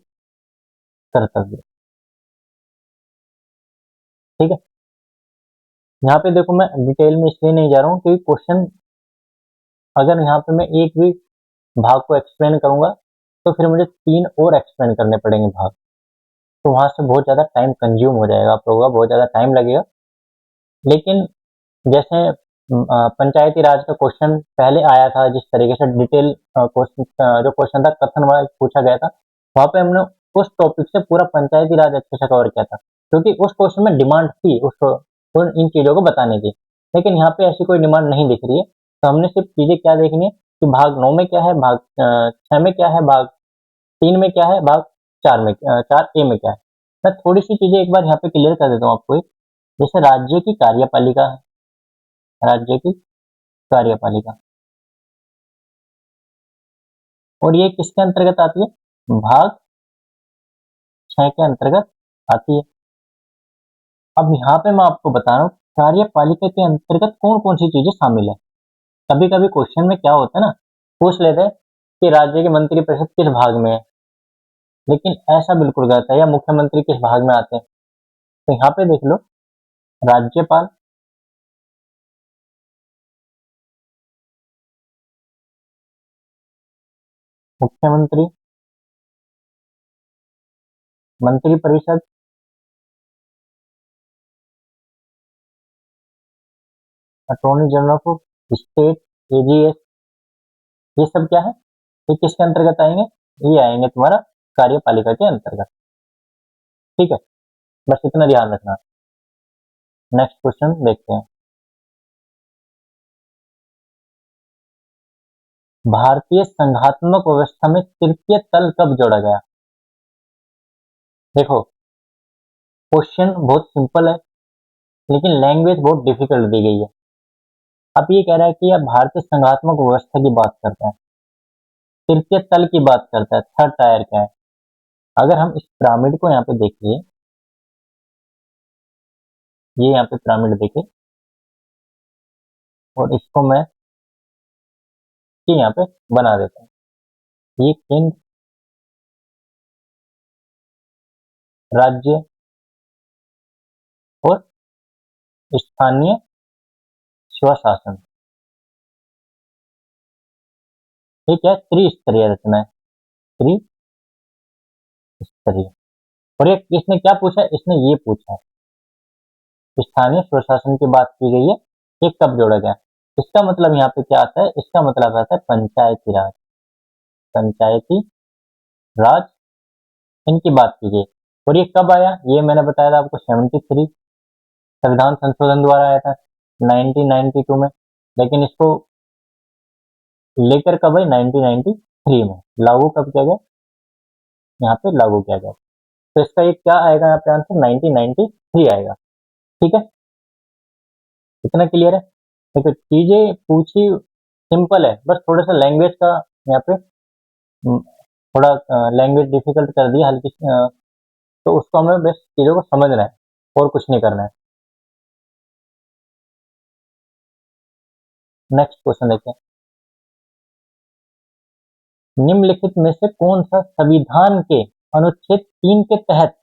कर्तव्य। ठीक है, यहाँ पे देखो मैं डिटेल में इसलिए नहीं जा रहा हूँ क्योंकि क्वेश्चन अगर यहाँ पे मैं एक भी भाग को एक्सप्लेन करूंगा तो फिर मुझे 3 और एक्सप्लेन करने पड़ेंगे भाग, तो वहां से बहुत ज्यादा टाइम कंज्यूम हो जाएगा, आप लोगों का बहुत ज्यादा टाइम लगेगा। लेकिन जैसे पंचायती राज का क्वेश्चन पहले आया था, जिस तरीके से डिटेल क्वेश्चन जो क्वेश्चन था कथन वाइज पूछा गया था, वहां पे हमने उस टॉपिक से पूरा पंचायती राज अच्छे से कवर किया था। क्योंकि उस क्वेश्चन में डिमांड थी इन चीज़ों को बताने की, लेकिन यहाँ पे ऐसी कोई डिमांड नहीं दिख रही है। तो हमने सिर्फ चीज़ें क्या देखनी है कि भाग 9 में क्या है, भाग 6 में क्या है, भाग 3 में क्या है, भाग 4 में 4A में क्या है। मैं थोड़ी सी चीज़ें एक बार यहाँ पे क्लियर कर देता हूँ आपको। जैसे राज्य की कार्यपालिका है, राज्य की कार्यपालिका, और ये किसके अंतर्गत आती है, भाग 6 के अंतर्गत आती है। अब यहाँ पे मैं आपको बता रहा हूँ कार्यपालिका के अंतर्गत कौन कौन सी चीजें शामिल है। कभी कभी क्वेश्चन में क्या होता है ना, पूछ लेते हैं कि राज्य के मंत्रिपरिषद किस भाग में है, लेकिन ऐसा बिल्कुल गलत है, या मुख्यमंत्री किस भाग में आते हैं। तो यहाँ पे देख लो, राज्यपाल, मुख्यमंत्री, मंत्रिपरिषद, attorney general of state, AGS, ये सब क्या है, ये किसके अंतर्गत आएंगे, ये आएंगे तुम्हारा कार्यपालिका के अंतर्गत। ठीक है, बस इतना ध्यान रखना। नेक्स्ट क्वेश्चन देखते हैं। भारतीय संघात्मक व्यवस्था में तृतीय तल कब जोड़ा गया। देखो, क्वेश्चन बहुत सिंपल है, लेकिन लैंग्वेज बहुत डिफिकल्ट दी गई है। अब ये कह रहा है कि अब भारतीय संघात्मक व्यवस्था की बात करते हैं, तृतीय तल की बात करता है, थर्ड टायर क्या है। अगर हम इस पिरामिड को यहाँ पे देखिए, ये यहाँ पे पिरामिड देखे, और इसको मैं यहाँ पे बना देता हूँ। ये केंद्र, राज्य और स्थानीय स्वशासन, ये क्या है, त्रिस्तरीय रचना है, त्रिस्तरीय। और ये इसने क्या पूछा, इसने ये पूछा है स्थानीय स्वशासन की बात की गई है, ये कब जोड़ा गया। इसका मतलब यहाँ पे क्या आता है, इसका मतलब आता है पंचायती राज, पंचायती राज, इनकी बात की गई। और ये कब आया, ये मैंने बताया था आपको 73 संविधान संशोधन द्वारा आया था 1992 में, लेकिन इसको लेकर कब है, 1993 में लागू कब किया गया, यहाँ पे लागू किया गया। तो इसका ये क्या आएगा, यहाँ पे आंसर 1993 आएगा। ठीक है, इतना क्लियर है। देखो, चीजें पूछी सिंपल है, बस थोड़ा सा लैंग्वेज का यहाँ पे थोड़ा लैंग्वेज डिफिकल्ट कर दिया हल्की, तो उसको हमें बस चीजों को समझना है और कुछ नहीं करना है। नेक्स्ट क्वेश्चन देखते हैं। निम्नलिखित में से कौन सा संविधान के अनुच्छेद 3 के तहत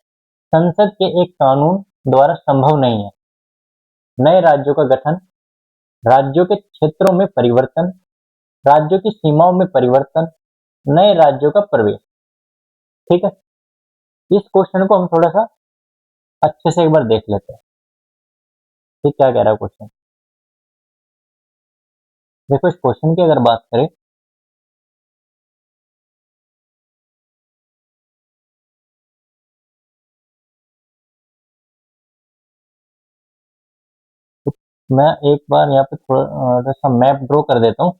संसद के एक कानून द्वारा संभव नहीं है। नए राज्यों का गठन, राज्यों के क्षेत्रों में परिवर्तन, राज्यों की सीमाओं में परिवर्तन, नए राज्यों का प्रवेश। ठीक है, इस क्वेश्चन को हम थोड़ा सा अच्छे से एक बार देख लेते हैं। ठीक, क्या कह रहा है क्वेश्चन। देखो, इस क्वेश्चन की अगर बात करें, तो मैं एक बार यहाँ पे थोड़ा सा मैप ड्रॉ कर देता हूँ,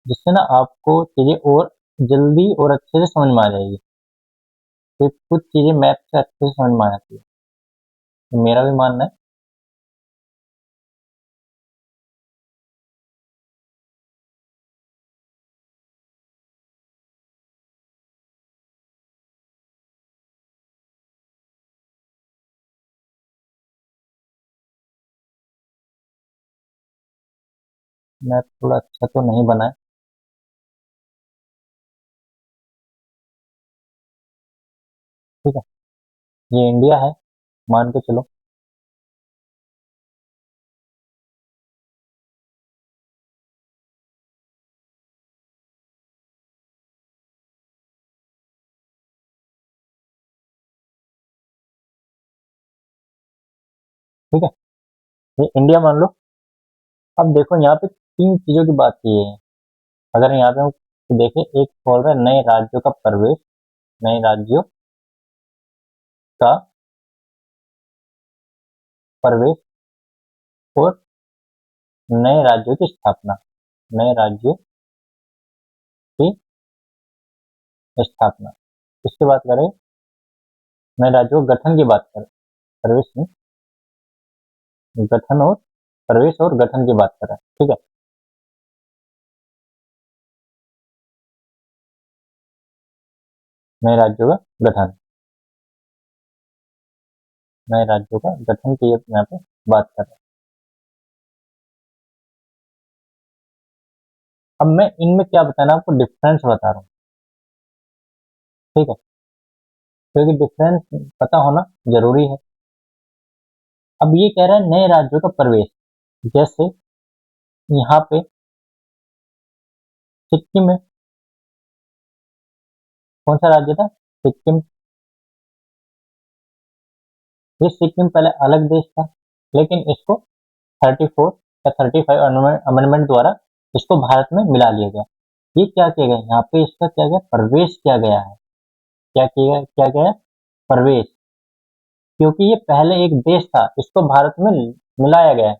जिससे ना आपको चीजें और जल्दी और अच्छे से समझ में आ जाएगी। तो कुछ चीजें मैप से अच्छे से समझ में आ जाती है, तो मेरा भी मानना है। मैप थोड़ा अच्छा तो नहीं बना है। ठीक है, ये इंडिया है, मान के चलो। ठीक है, ये इंडिया मान लो। अब देखो, यहाँ पे तीन चीजों की बात की है। अगर यहाँ पे हम देखें, एक बोल रहा है नए राज्यों का प्रवेश, नए राज्यों का प्रवेश और नए राज्यों की स्थापना। नए राज्यों की स्थापना। इसकी बात करें, नए राज्यों के गठन की बात करें, प्रवेश नहीं, गठन और प्रवेश और गठन की बात करें, ठीक है। नए राज्यों का गठन, नए राज्यों का गठन की यहाँ पे बात कर रहे हैं। अब मैं इनमें क्या बताना, आपको डिफरेंस बता रहा हूँ, ठीक है, क्योंकि डिफरेंस पता होना जरूरी है। अब ये कह रहा है नए राज्यों का प्रवेश, जैसे यहाँ पे सिक्किम है, कौन सा राज्य था, सिक्किम। ये सिक्किम पहले अलग देश था, लेकिन इसको 34 या 35 अमेंडमेंट द्वारा इसको भारत में मिला लिया गया। ये क्या किया गया, यहाँ पे इसका क्या गया, प्रवेश किया गया है। क्या गया, प्रवेश, क्योंकि ये पहले एक देश था, इसको भारत में मिलाया गया है।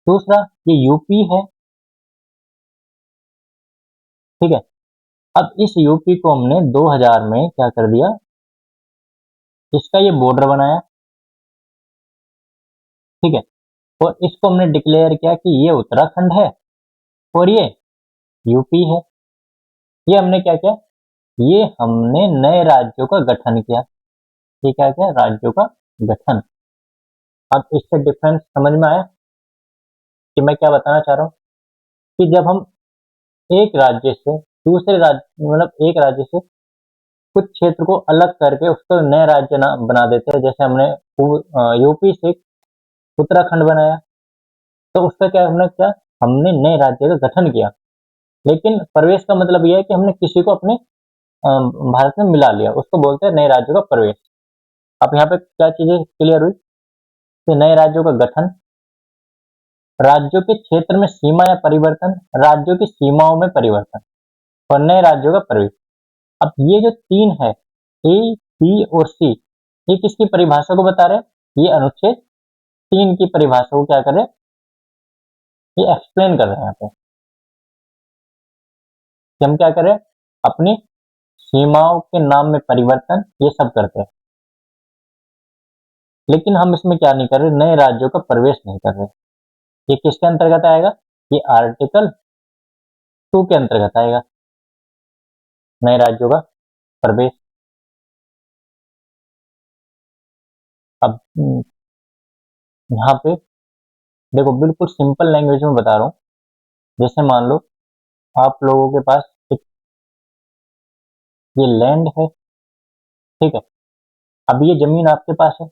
दूसरा, ये यूपी है, ठीक है। अब इस यूपी को हमने 2000 में क्या कर दिया, इसका ये बॉर्डर बनाया, ठीक है, और इसको हमने डिक्लेयर किया कि ये उत्तराखंड है और ये यूपी है। ये हमने क्या किया, ये हमने नए राज्यों का गठन किया। ये क्या किया, राज्यों का गठन। अब इससे डिफरेंस समझ में आया कि मैं क्या बताना चाह रहा हूँ, कि जब हम एक राज्य से दूसरे राज्य, मतलब एक राज्य से कुछ क्षेत्र को अलग करके उसको नए राज्य बना देते हैं, जैसे हमने यूपी से उत्तराखंड बनाया, तो उसका क्या हमने क्या, हमने नए राज्य का गठन किया। लेकिन प्रवेश का मतलब यह है कि हमने किसी को अपने भारत में मिला लिया, उसको बोलते हैं नए राज्यों का प्रवेश। अब यहाँ पे क्या चीजें क्लियर हुई, कि नए राज्यों का गठन, राज्यों के क्षेत्र में सीमा या परिवर्तन, राज्यों की सीमाओं में परिवर्तन, और नए राज्यों का प्रवेश। अब ये जो तीन है, ए, बी और सी, ये किसकी परिभाषा को बता रहे हैं, ये अनुच्छेद 3 की परिभाषा को क्या कर रहे हैं, ये एक्सप्लेन कर रहे हैं यहाँ पे, कि हम क्या करें, अपनी सीमाओं के नाम में परिवर्तन ये सब करते हैं। लेकिन हम इसमें क्या नहीं कर रहे, नए राज्यों का प्रवेश नहीं कर रहे। ये किसके अंतर्गत आएगा, ये आर्टिकल 2 के अंतर्गत आएगा, नए राज्यों का प्रवेश। अब यहाँ पे देखो, बिल्कुल सिंपल लैंग्वेज में बता रहा हूँ। जैसे मान लो आप लोगों के पास एक ये लैंड है, ठीक है, अब ये जमीन आपके पास है।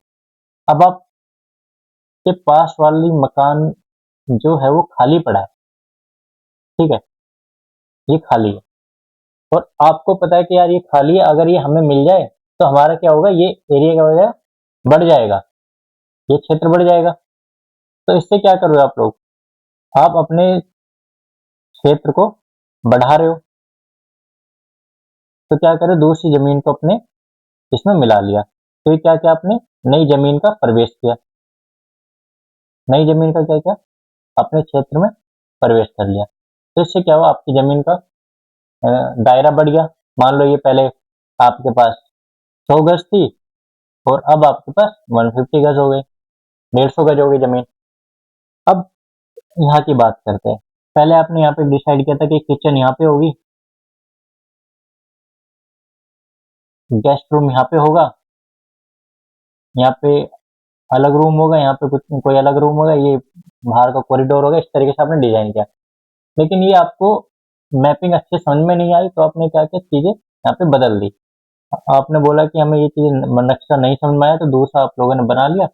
अब आपके पास वाली मकान जो है वो खाली पड़ा है, ठीक है, ये खाली है, और आपको पता है कि यार ये खाली है, अगर ये हमें मिल जाए तो हमारा क्या होगा, ये एरिया क्या हो जाएगा, बढ़ जाएगा, ये क्षेत्र बढ़ जाएगा। तो इससे क्या कर रहे हो आप लोग, आप अपने क्षेत्र को बढ़ा रहे हो, तो क्या करें, दूसरी जमीन को अपने इसमें मिला लिया, तो ये क्या किया आपने, नई जमीन का प्रवेश किया, नई जमीन का क्या किया, अपने क्षेत्र में प्रवेश कर लिया। तो इससे क्या हुआ, आपकी जमीन का दायरा बढ़ गया। मान लो ये पहले आपके पास 100 गज थी, और अब आपके पास 150 गज हो गई, 150 गज हो गई जमीन। अब यहाँ की बात करते हैं। पहले आपने यहाँ पे डिसाइड किया था कि किचन यहाँ पे होगी, गेस्ट रूम यहाँ पे होगा, यहाँ पे अलग रूम होगा, यहाँ पे कुछ कोई अलग रूम होगा, ये बाहर का कॉरिडोर होगा, इस तरीके से आपने डिजाइन किया। लेकिन ये आपको मैपिंग अच्छे समझ में नहीं आई, तो आपने क्या किया, चीजें यहाँ पे बदल दी। आपने बोला कि हमें ये चीज नक्शा नहीं समझ में आया, तो दूसरा आप लोगों ने बना लिया,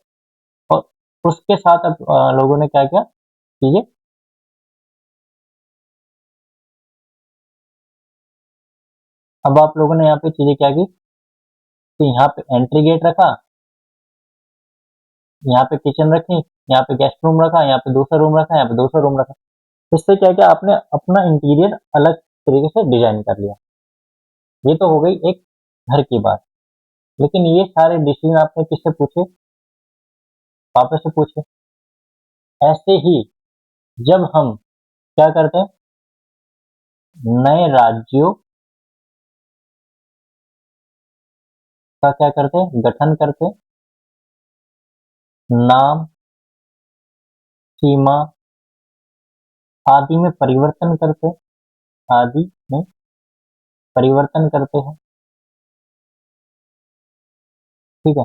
और उसके साथ अब लोगों ने क्या किया, चीजें अब आप लोगों ने यहाँ पे चीजें क्या की, कि यहाँ पे एंट्री गेट रखा, यहाँ पे किचन रखी, यहाँ पे गेस्ट रूम रखा, यहाँ पे दूसरा रूम रखा, यहाँ पे दूसरा रूम रखा। इससे क्या किया, आपने अपना इंटीरियर अलग तरीके से डिजाइन कर लिया। ये तो हो गई एक घर की बात। लेकिन ये सारे डिसीजन आपने किससे पूछे, वापस से पूछे। ऐसे ही जब हम क्या करते हैं, नए राज्यों का क्या करते हैं, गठन करते हैं, नाम, सीमा आदि में परिवर्तन करते हैं, आदि में परिवर्तन करते हैं। ठीक है,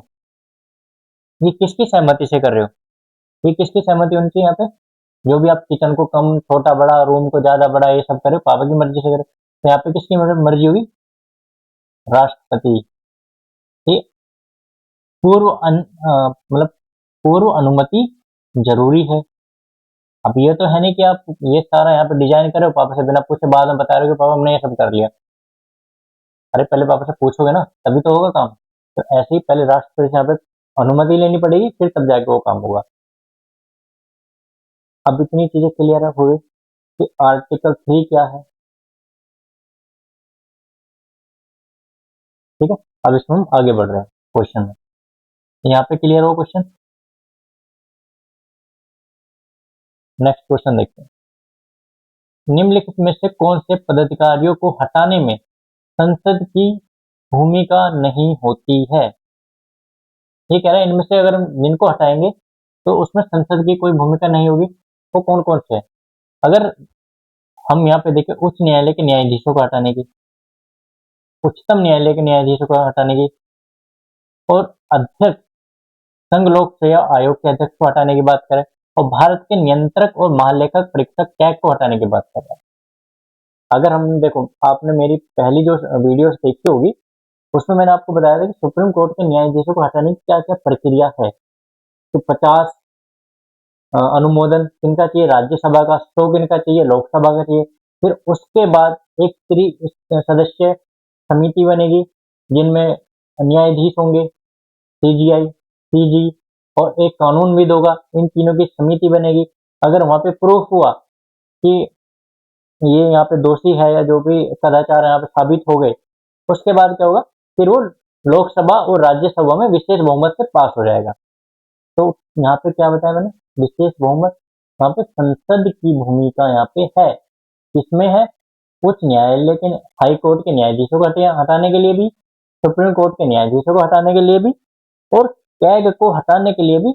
ये किसकी सहमति से कर रहे हो, ये किसकी सहमति होनी चाहिए यहाँ पे, जो भी आप किचन को कम छोटा बड़ा, रूम को ज्यादा बड़ा, ये सब करे पापा की मर्जी से करे, तो यहाँ पे किसकी मर्जी होगी, राष्ट्रपति की मतलब पूर्व अनुमति जरूरी है। अब ये तो है नहीं कि आप ये सारा यहाँ पे डिजाइन करे पापा से बिना पूछे, बाद में बता रहे हो कि पापा हमने ये सब कर लिया। अरे पहले पापा से पूछोगे ना, तभी तो होगा काम। तो ऐसे ही पहले राष्ट्रपति से यहाँ पे अनुमति लेनी पड़ेगी, फिर तब जाके वो काम होगा। अब इतनी चीजें क्लियर हुई कि आर्टिकल 3 क्या है। ठीक है, अब इसमें हम आगे बढ़ रहे हैं क्वेश्चन में। यहाँ पे क्लियर हो क्वेश्चन। नेक्स्ट क्वेश्चन देखते हैं। निम्नलिखित में से कौन से पदाधिकारियों को हटाने में संसद की भूमिका नहीं होती है। ये कह रहा है इनमें से अगर जिनको हटाएंगे तो उसमें संसद की कोई भूमिका नहीं होगी। वो कौन कौन से है, अगर हम यहाँ पे देखें, उच्च न्यायालय के न्यायाधीशों को हटाने की, उच्चतम न्यायालय के न्यायाधीशों को हटाने की, और अध्यक्ष संघ लोक सेवा आयोग के अध्यक्ष को हटाने की बात करें, और भारत के नियंत्रक और महालेखक परीक्षक कैग को हटाने की बात कर रहे हैं। अगर हम देखो, आपने मेरी पहली जो वीडियोस देखी होगी उसमें मैंने आपको बताया था कि सुप्रीम कोर्ट के न्यायाधीशों को हटाने की क्या क्या प्रक्रिया है। तो 50 अनुमोदन किनका चाहिए, राज्यसभा का 100 किनका चाहिए, लोकसभा का चाहिए। फिर उसके बाद एक सदस्य समिति बनेगी जिनमें न्यायाधीश होंगे, सीजीआई, सीजी, और एक कानूनविद होगा। इन तीनों की समिति बनेगी। अगर वहां पे प्रूफ हुआ कि ये यहाँ पे दोषी है या जो भी कदाचार यहाँ पे साबित हो गए, उसके बाद क्या होगा, फिर वो लोकसभा और राज्यसभा में विशेष बहुमत से पास हो जाएगा। तो यहाँ पे क्या बताया मैंने, विशेष बहुमत। यहाँ पे संसद की भूमिका यहाँ पे है, किसमें है, उच्च न्यायालय के हाई कोर्ट के न्यायाधीशों को हटाने के लिए भी, सुप्रीम कोर्ट के न्यायाधीशों को हटाने के लिए भी, और कैग को हटाने के लिए भी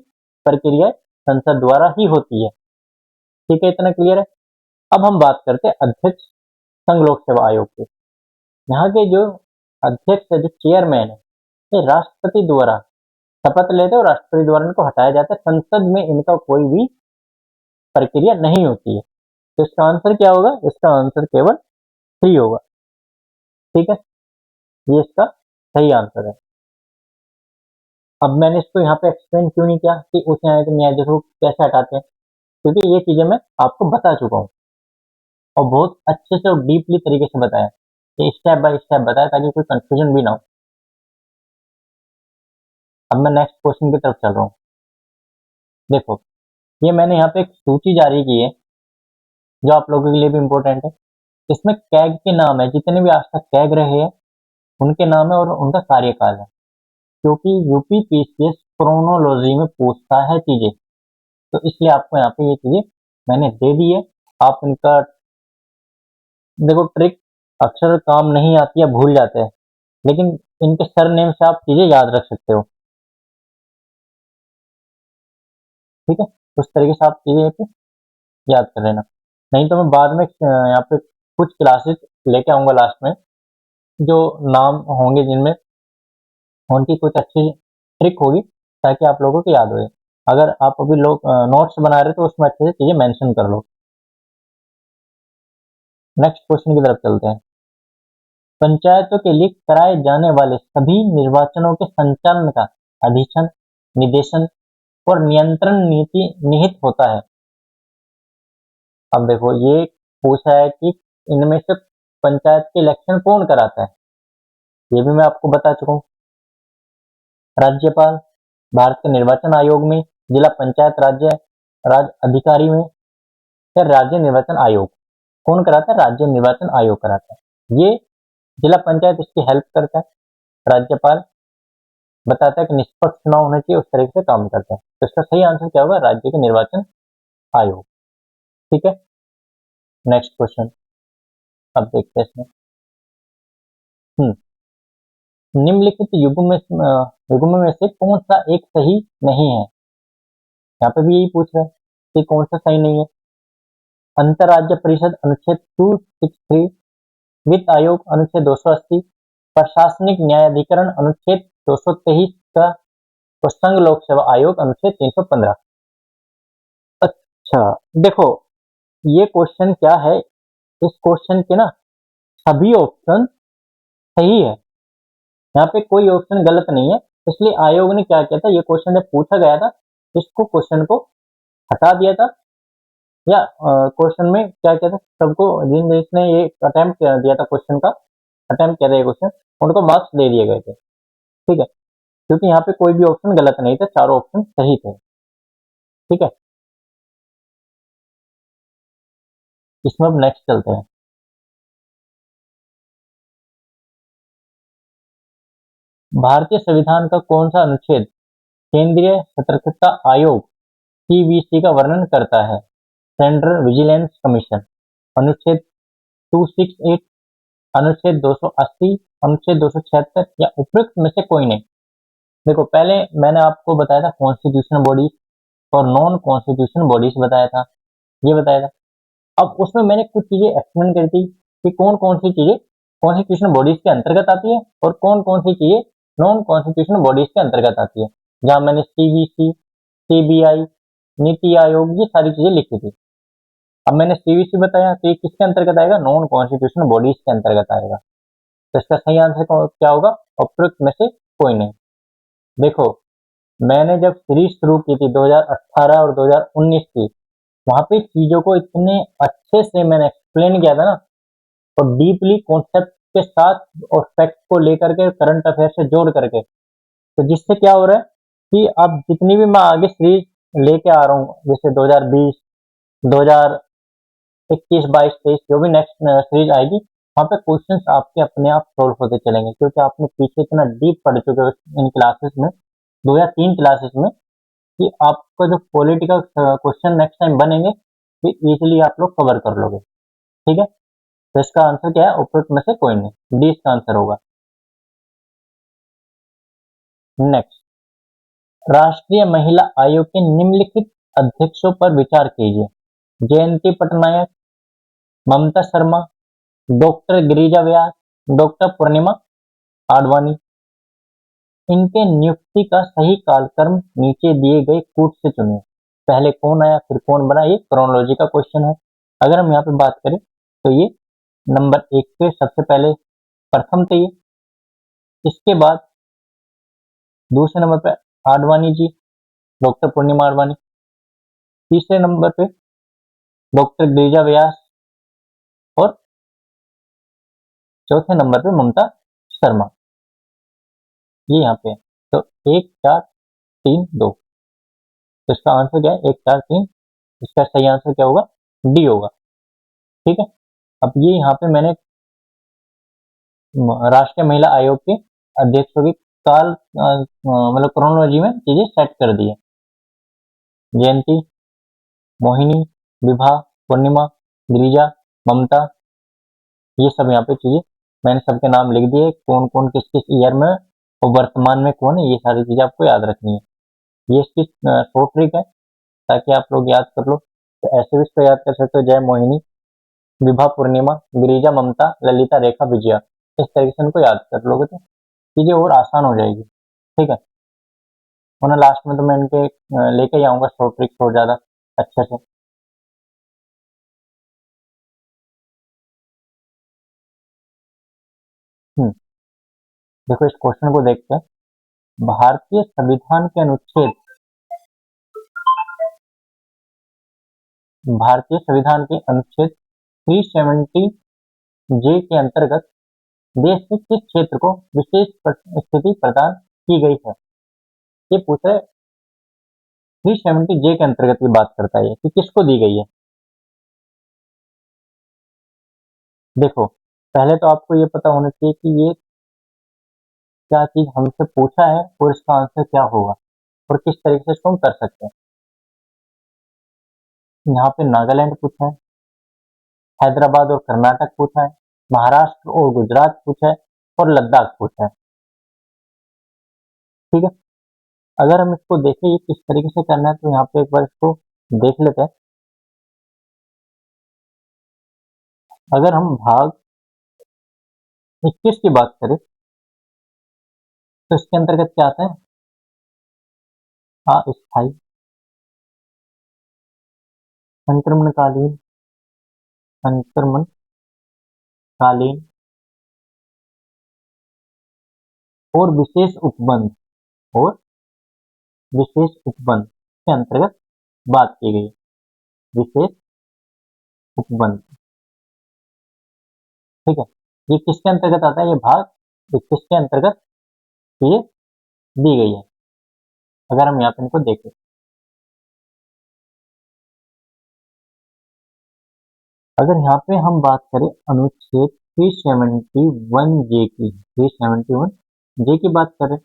प्रक्रिया संसद द्वारा ही होती है। ठीक है, इतना क्लियर है। अब हम बात करते हैं अध्यक्ष संघ लोक सेवा आयोग के। यहाँ के जो अध्यक्ष है, जो चेयरमैन है, ये राष्ट्रपति द्वारा शपथ लेते और राष्ट्रपति द्वारा इनको हटाया जाता है। संसद में इनका कोई भी प्रक्रिया नहीं होती है। तो इसका आंसर क्या होगा, इसका आंसर केवल 3 होगा। ठीक है, ये इसका सही आंसर है। अब मैंने इसको यहाँ पे एक्सप्लेन क्यों नहीं किया कि उस न्यायाधीशों को कैसे हटाते हैं, क्योंकि ये चीजें मैं आपको बता चुका हूँ और बहुत अच्छे से और डीपली तरीके से बताया, ये स्टेप बाय स्टेप बताया ताकि कोई कंफ्यूजन भी ना हो। अब मैं नेक्स्ट क्वेश्चन की तरफ चल रहा हूँ। देखो, ये मैंने यहाँ पे एक सूची जारी की है जो आप लोगों के लिए भी इम्पोर्टेंट है। इसमें कैग के नाम है, जितने भी आज तक कैग रहे हैं उनके नाम है और उनका कार्यकाल है, क्योंकि यूपी पीसीएस क्रोनोलॉजी में पूछता है चीजें, तो इसलिए आपको यहाँ पे ये चीजें मैंने दे दी है। आप इनका देखो ट्रिक, अक्सर काम नहीं आती है, भूल जाते हैं, लेकिन इनके सरनेम से आप चीजें याद रख सकते हो। ठीक है, उस तरीके से आप चीजें याद कर लेना। नहीं तो मैं बाद में यहाँ पे कुछ क्लासेस लेके आऊंगा लास्ट में, जो नाम होंगे जिनमें उनकी कुछ अच्छी ट्रिक होगी ताकि आप लोगों को याद हो जाए। अगर आप अभी लोग नोट्स बना रहे हो तो उसमें अच्छे से चीजें मेंशन कर लो। नेक्स्ट क्वेश्चन की तरफ चलते हैं। पंचायतों के लिए कराए जाने वाले सभी निर्वाचनों के संचालन का अधीक्षण, निदेशन और नियंत्रण नीति निहित होता है। अब देखो, ये पूछा है कि इनमें से पंचायत के इलेक्शन कौन कराता है, ये भी मैं आपको बता चुका हूँ। राज्यपाल, भारत के निर्वाचन आयोग में, जिला पंचायत राज्य अधिकारी में, या राज्य निर्वाचन आयोग। कौन कराता है, राज्य निर्वाचन आयोग कराता है। ये जिला पंचायत इसकी हेल्प करता है, राज्यपाल बताता है कि निष्पक्ष चुनाव होने चाहिए, उस तरीके से काम करते हैं। तो इसका सही आंसर क्या होगा? राज्य के निर्वाचन आयोग। ठीक है, नेक्स्ट क्वेश्चन अब देखते हैं इसमें। निम्नलिखित युग्म में से कौन सा एक सही नहीं है? यहाँ पे भी यही पूछ रहा है कि कौन सा सही नहीं है। अंतरराज्य परिषद अनुच्छेद 263, वित्त आयोग अनुच्छेद 280, प्रशासनिक न्यायाधिकरण अनुच्छेद 223 का, और संघ लोक सेवा आयोग अनुच्छेद 315। अच्छा, देखो ये क्वेश्चन क्या है, इस क्वेश्चन के ना सभी ऑप्शन सही है, यहाँ पे कोई ऑप्शन गलत नहीं है। इसलिए आयोग ने क्या किया था, ये क्वेश्चन जब पूछा गया था, इसको क्वेश्चन को हटा दिया था, या क्वेश्चन में क्या किया था, सबको जिसने ये अटेम्प्ट दिया था क्वेश्चन का, अटेम्प्ट किया था ये क्वेश्चन, उनको मार्क्स दे दिए गए थे। ठीक है, क्योंकि यहाँ पे कोई भी ऑप्शन गलत नहीं था, चारों ऑप्शन सही थे। ठीक है, इसमें अब नेक्स्ट चलते हैं। भारतीय संविधान का कौन सा अनुच्छेद केंद्रीय सतर्कता आयोग सीवीसी का वर्णन करता है? सेंट्रल विजिलेंस कमीशन, अनुच्छेद 268, अनुच्छेद 280, अनुच्छेद 276 या उपयुक्त में से कोई नहीं। देखो पहले मैंने आपको बताया था कॉन्स्टिट्यूशनल बॉडीज और नॉन कॉन्स्टिट्यूशनल बॉडीज बताया था, ये बताया था। अब उसमें मैंने कुछ चीजें एक्सप्लेन करी थी कि कौन कौन सी चीजें कॉन्स्टिट्यूशनल बॉडीज के अंतर्गत आती है और कौन कौन सी चीजें नॉन कॉन्स्टिट्यूशनल बॉडीज के अंतर्गत आती है, जहां मैंने सीवीसी, सीबीआई, नीति आयोग, ये सारी चीजें लिखी थी। अब मैंने सीवीसी बताया तो ये किसके अंतर्गत आएगा? नॉन कॉन्स्टिट्यूशनल बॉडीज के अंतर्गत आएगा। तो इसका सही आंसर क्या होगा? उपयुक्त में से कोई नहीं। देखो मैंने जब सीरीज शुरू की थी 2018 और 2019 की, वहां पे चीजों को इतने अच्छे से मैंने एक्सप्लेन किया था ना, और डीपली कॉन्सेप्ट के साथ और फैक्ट को लेकर के करंट अफेयर से जोड़ करके, तो जिससे क्या हो रहा है कि अब जितनी भी मैं आगे सीरीज लेके आ रहा हूँ, जैसे 2020, 2021, 22, 23 जो भी नेक्स्ट सीरीज आएगी, वहाँ पे क्वेश्चंस आपके अपने आप सोल्व होते चलेंगे, क्योंकि आपने पीछे इतना डीप पढ़ चुके हो इन क्लासेस में, 2 या 3 क्लासेस में, कि आपका जो पॉलिटिकल क्वेश्चन नेक्स्ट टाइम बनेंगे ये इजीली आप लोग कवर कर लोगे। ठीक है, तो इसका आंसर क्या है? उपयुक्त में से कोई नहीं, डी इसका आंसर होगा। नेक्स्ट, राष्ट्रीय महिला आयोग के निम्नलिखित अध्यक्षों पर विचार कीजिए। जयंती पटनायक, ममता शर्मा, डॉक्टर गिरिजा व्यास, डॉक्टर पूर्णिमा आडवाणी। इनके नियुक्ति का सही कालक्रम नीचे दिए गए कूट से चुनिए। पहले कौन आया फिर कौन बना, ये क्रोनोलॉजी का क्वेश्चन है। अगर हम यहाँ पे बात करें तो ये नंबर 1 पे सबसे पहले प्रथम थे ये, इसके बाद दूसरे नंबर पे आडवाणी जी, डॉक्टर पूर्णिमा आडवाणी, तीसरे नंबर पे डॉक्टर गिरिजा व्यास, और चौथे नंबर पे ममता शर्मा, ये यहाँ पे है। तो 1 4 3 2, तो इसका आंसर क्या है? 1 4 3, इसका सही आंसर क्या होगा? डी होगा। ठीक है, अब ये यहाँ पे मैंने राष्ट्रीय महिला आयोग के अध्यक्षों की मतलब क्रोनोलॉजी में चीजें सेट कर दी है। जयंती, मोहिनी, विभा, पूर्णिमा, गिरिजा, ममता, ये सब यहाँ पे चीजें मैंने सबके नाम लिख दिए, कौन कौन किस किस ईयर में और वर्तमान में कौन है, ये सारी चीजें आपको याद रखनी है। ये इसकी शॉर्ट ट्रिक है ताकि आप लोग याद कर लो। तो ऐसे भी इसको याद कर सकते हो, जय मोहिनी, विभा, पूर्णिमा, गिरिजा, ममता, ललिता, रेखा, विजया, इस तरीके से इनको याद कर लोगे तो चीजें और आसान हो जाएगी। ठीक है, वरना लास्ट में तो मैं इनके लेके ही आऊंगा शॉर्ट ट्रिक्स और ज्यादा अच्छे से। हम्म, देखो इस क्वेश्चन को देखते हैं। भारतीय संविधान के अनुच्छेद भारतीय संविधान के अनुच्छेद 370 जे के अंतर्गत देश के किस क्षेत्र को विशेष स्थिति प्रदान की गई है? ये पूछ रहे 370 जे के अंतर्गत की बात करता है कि किसको दी गई है। देखो पहले तो आपको ये पता होना चाहिए कि ये क्या चीज हमसे पूछा है और इसका आंसर क्या होगा और किस तरीके से इसको हम कर सकते हैं। यहाँ पे नागालैंड पूछा है, हैदराबाद और कर्नाटक पूछा है, महाराष्ट्र और गुजरात पूछा है और लद्दाख पूछा है। ठीक है, अगर हम इसको देखें ये किस तरीके से करना है तो यहाँ पे एक बार इसको देख लेते हैं। अगर हम भाग 21 की बात करें तो इसके अंतर्गत क्या आता है, अस्थायी, संक्रमणकालीन, संक्रमणकालीन और विशेष उपबंध और विशेष उपबंध के अंतर्गत बात की गई। विशेष उपबंध, ठीक है, ये किसके अंतर्गत आता है, ये भाग 21 के अंतर्गत ये दी गई है। अगर हम यहाँ पे इनको देखें, अगर यहाँ पे हम बात करें अनुच्छेद 371 जे की, 371 जे की बात करें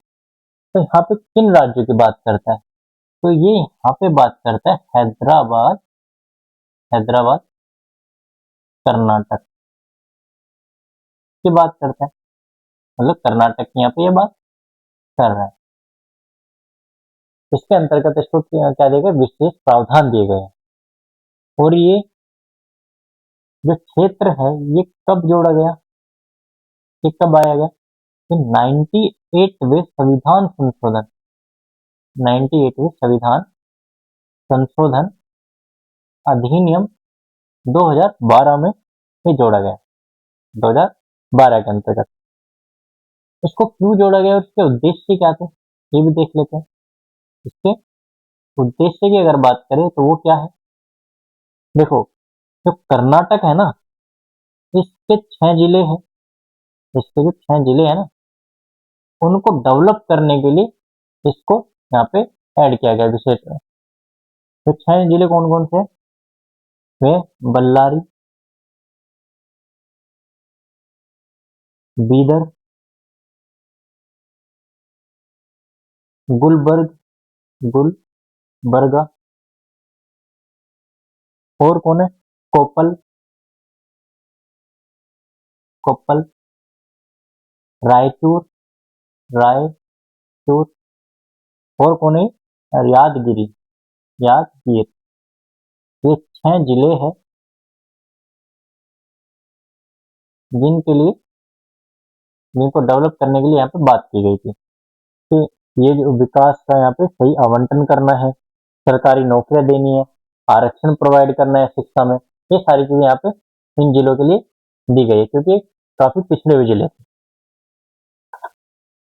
तो यहाँ पे किन राज्यों की बात करता है, तो ये यहाँ पे बात करता है हैदराबाद, हैदराबाद कर्नाटक की बात करता है, मतलब कर्नाटक की यहाँ पे ये बात कर रहा है। इसके अंतर्गत इसको क्या दिए गए, विशेष प्रावधान दिए गए हैं। और ये जो क्षेत्र है ये कब जोड़ा गया, ये कब आया गया, ये 98वें संविधान संशोधन, 98वें संविधान संशोधन अधिनियम 2012 में ये जोड़ा गया, 2012 के अंतर्गत। इसको क्यों जोड़ा गया और इसके उद्देश्य क्या थे ये भी देख लेते हैं। इसके उद्देश्य की अगर बात करें तो वो क्या है, देखो जो कर्नाटक है ना, इसके 6 जिले हैं, इसके जो 6 जिले हैं ना उनको डेवलप करने के लिए इसको यहाँ पे ऐड किया गया विशेष। तो 6 जिले कौन कौन से, वे बल्लारी, बीदर, गुलबर्ग, गुलबर्गा, और कौन है, कोपल, कोप्पल, रायचूर, रायचूर, और कौन है, यादगिरी, यादगीर। ये 6 जिले हैं जिनके लिए, जिनको डेवलप करने के लिए यहाँ पे बात की गई थी कि ये जो विकास का यहाँ पे सही आवंटन करना है, सरकारी नौकरियां देनी है, आरक्षण प्रोवाइड करना है शिक्षा में, ये सारी चीजें यहाँ पे इन जिलों के लिए दी गई है क्योंकि काफी पिछड़े हुए जिले थे।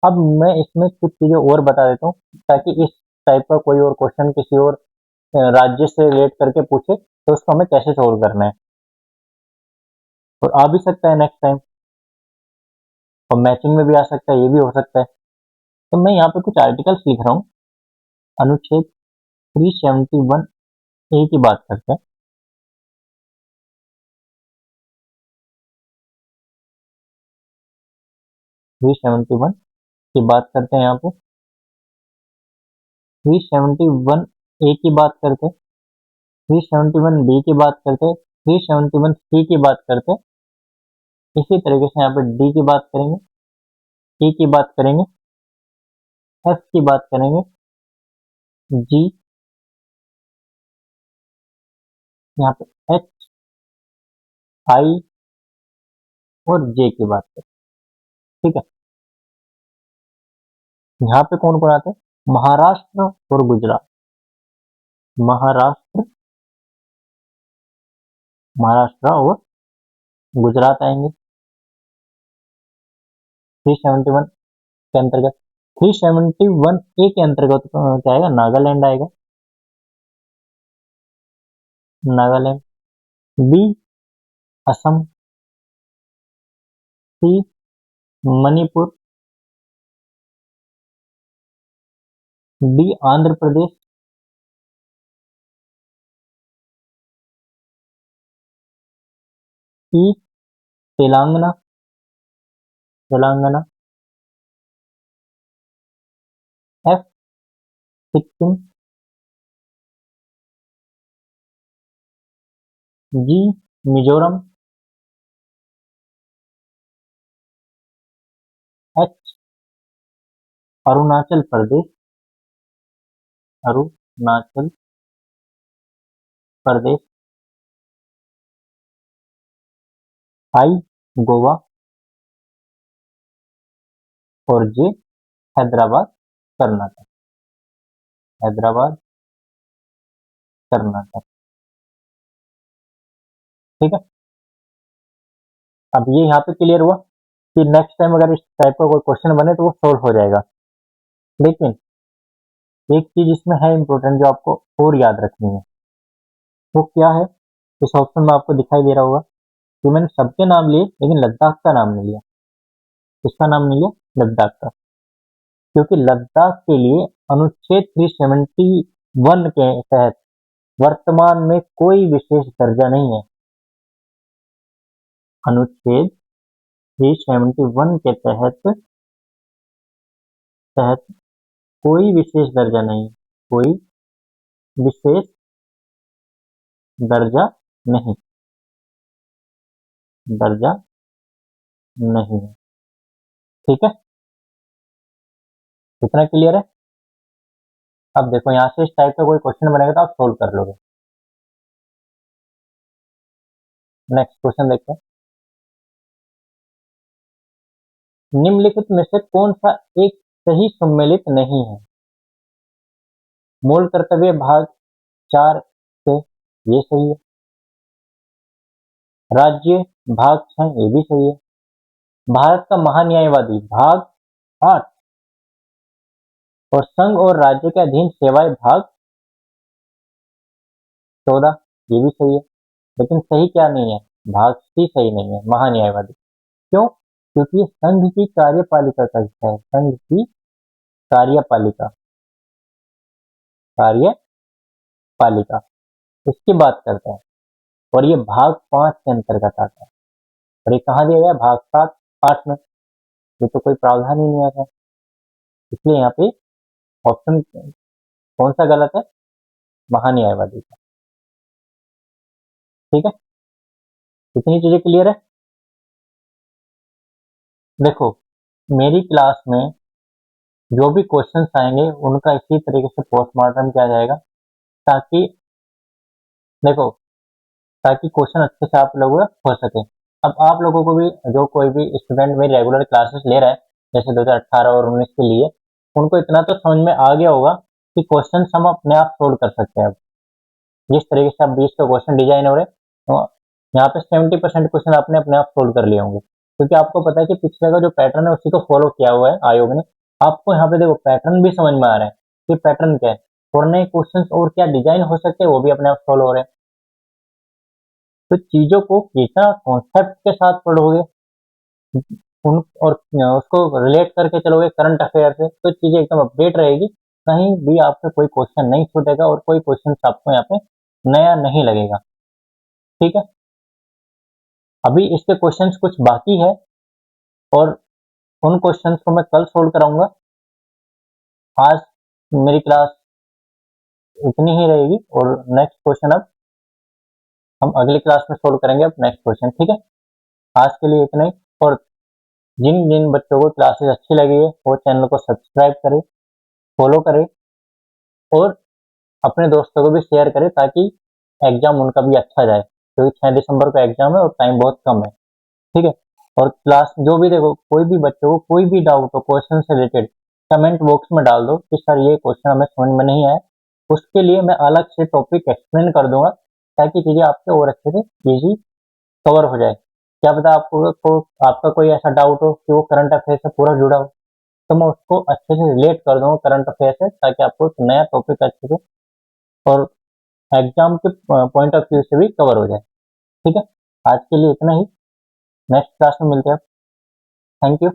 अब मैं इसमें कुछ चीजें और बता देता हूँ ताकि इस टाइप का कोई और क्वेश्चन किसी और राज्य से रिलेट करके पूछे तो उसको हमें कैसे सोल्व करना है, और आ भी सकता है नेक्स्ट टाइम, और मैचिंग में भी आ सकता है, ये भी हो सकता है। तो मैं यहाँ पे कुछ आर्टिकल्स लिख रहा हूँ। अनुच्छेद 371 ए की बात करते हैं। 371 की बात करते हैं, यहाँ पे 371 ए की बात करते हैं, 371 बी की बात करते हैं, 371 सी की बात करते हैं। इसी तरीके से यहाँ पे डी की बात करेंगे, ई की बात करेंगे, एफ की बात करेंगे, जी, यहाँ पे एच, आई और जे की बात करें। ठीक है, यहाँ पे कौन कौन आते हैं, महाराष्ट्र और गुजरात, महाराष्ट्र, महाराष्ट्र और गुजरात आएंगे 371 के अंतर्गत। 371 ए के अंतर्गत क्या आएगा, नागालैंड आएगा, नागालैंड। बी असम, सी मणिपुर, डी आंध्र प्रदेश, ई तेलंगाना, तेलंगाना, एफ सिक्किम, जी मिजोरम, एच अरुणाचल प्रदेश, अरुणाचल प्रदेश, आई गोवा और जे हैदराबाद कर्नाटक, हैदराबाद कर्नाटक। ठीक है, अब ये यहाँ पे क्लियर हुआ कि नेक्स्ट टाइम अगर इस टाइप का कोई क्वेश्चन बने तो वो सोल्व हो जाएगा। लेकिन एक चीज इसमें है इंपॉर्टेंट जो आपको और याद रखनी है, वो क्या है? इस ऑप्शन में आपको दिखाई दे रहा होगा कि मैंने सबके नाम लिए लेकिन लद्दाख का नाम नहीं लिया। किसका नाम नहीं लिया? लद्दाख का। क्योंकि लद्दाख के लिए अनुच्छेद 371 के तहत वर्तमान में कोई विशेष दर्जा नहीं है। अनुच्छेद 371 के तहत कोई विशेष दर्जा नहीं, कोई विशेष दर्जा नहीं, दर्जा नहीं है। ठीक है, इतना क्लियर है? अब देखो यहाँ से इस टाइप का कोई क्वेश्चन बनेगा तो आप सोल्व कर लोगे। नेक्स्ट क्वेश्चन देखते हैं। निम्नलिखित में से कौन सा एक सही सम्मिलित नहीं है? मूल कर्तव्य भाग 4 से, ये सही है। राज्य भाग 6, ये भी सही है। भारत का महान्यायवादी भाग 8 और संघ और राज्य के अधीन सेवाएं भाग 14, ये भी सही है। लेकिन सही क्या नहीं है? भाग सी सही नहीं है, महान्यायवादी। क्यों? क्योंकि ये संघ की कार्यपालिका का हिस्सा है, संघ की कार्यपालिका, कार्यपालिका इसकी बात करते हैं। और ये भाग 5 के अंतर्गत आता है। और ये कहाँ दिया गया? भाग 7, 8 में। ये तो कोई प्रावधान ही नहीं आता, इसलिए यहाँ पे ऑप्शन कौन सा गलत है? महान्यायवादी का। ठीक है, इतनी चीजें क्लियर है? देखो, मेरी क्लास में जो भी क्वेश्चंस आएंगे उनका इसी तरीके से पोस्टमार्टम किया जाएगा, ताकि देखो, ताकि क्वेश्चन अच्छे से आप लोगों का हो सके। अब आप लोगों को भी, जो कोई भी स्टूडेंट मेरी रेगुलर क्लासेस ले रहा है, जैसे 2018 और 19 के लिए, उनको इतना तो समझ में आ गया होगा कि क्वेश्चन हम अपने आप सोल्व कर सकते हैं। अब जिस तरीके से आप 20 का क्वेश्चन डिजाइन हो रहे हैं, तो यहाँ पे 70% क्वेश्चन आपने अपने आप सोल्व कर लिए होंगे, क्योंकि आपको पता है कि पिछले का जो पैटर्न है उसी को फॉलो किया हुआ है आयोग ने। आपको यहाँ पे देखो पैटर्न भी समझ में आ रहा है कि पैटर्न क्या है, और नए क्वेश्चन और क्या डिजाइन हो सकते हैं वो भी अपने आप सोल्व हो रहे हैं। तो चीजों को कितना कॉन्सेप्ट के साथ पढ़ोगे उन और उसको रिलेट करके चलोगे करंट अफेयर से, तो चीजें एकदम अपडेट रहेगी। कहीं भी आपसे कोई क्वेश्चन नहीं छूटेगा और कोई क्वेश्चन आपको यहाँ पे नया नहीं लगेगा। ठीक है, अभी इसके क्वेश्चंस कुछ बाकी है और उन क्वेश्चंस को मैं कल सोल्व कराऊंगा। आज मेरी क्लास इतनी ही रहेगी और नेक्स्ट क्वेश्चन अब हम अगली क्लास में सोल्व करेंगे। अब नेक्स्ट क्वेश्चन, ठीक है? आज के लिए इतना ही। और जिन जिन बच्चों को क्लासेस अच्छी लगी है वो चैनल को सब्सक्राइब करें, फॉलो करें और अपने दोस्तों को भी शेयर करें, ताकि एग्जाम उनका भी अच्छा जाए, क्योंकि 6 दिसंबर को एग्जाम है और टाइम बहुत कम है। ठीक है, और क्लास जो भी देखो, कोई भी बच्चों को कोई भी डाउट हो क्वेश्चन से रिलेटेड, कमेंट बॉक्स में डाल दो कि सर ये क्वेश्चन हमें समझ में नहीं आया। उसके लिए मैं अलग से टॉपिक एक्सप्लेन कर दूंगा, ताकि चीजें आपके और अच्छे से इजी कवर हो जाए। क्या पता आपका कोई ऐसा डाउट हो कि वो करंट अफेयर से पूरा जुड़ा हो, तो मैं उसको अच्छे से रिलेट कर दूंगा करंट अफेयर से, ताकि आपको एक नया टॉपिक अच्छे से और एग्जाम के पॉइंट ऑफ व्यू से भी कवर हो जाए। ठीक है, आज के लिए इतना ही। नेक्स्ट क्लास में मिलते हैं। Thank you.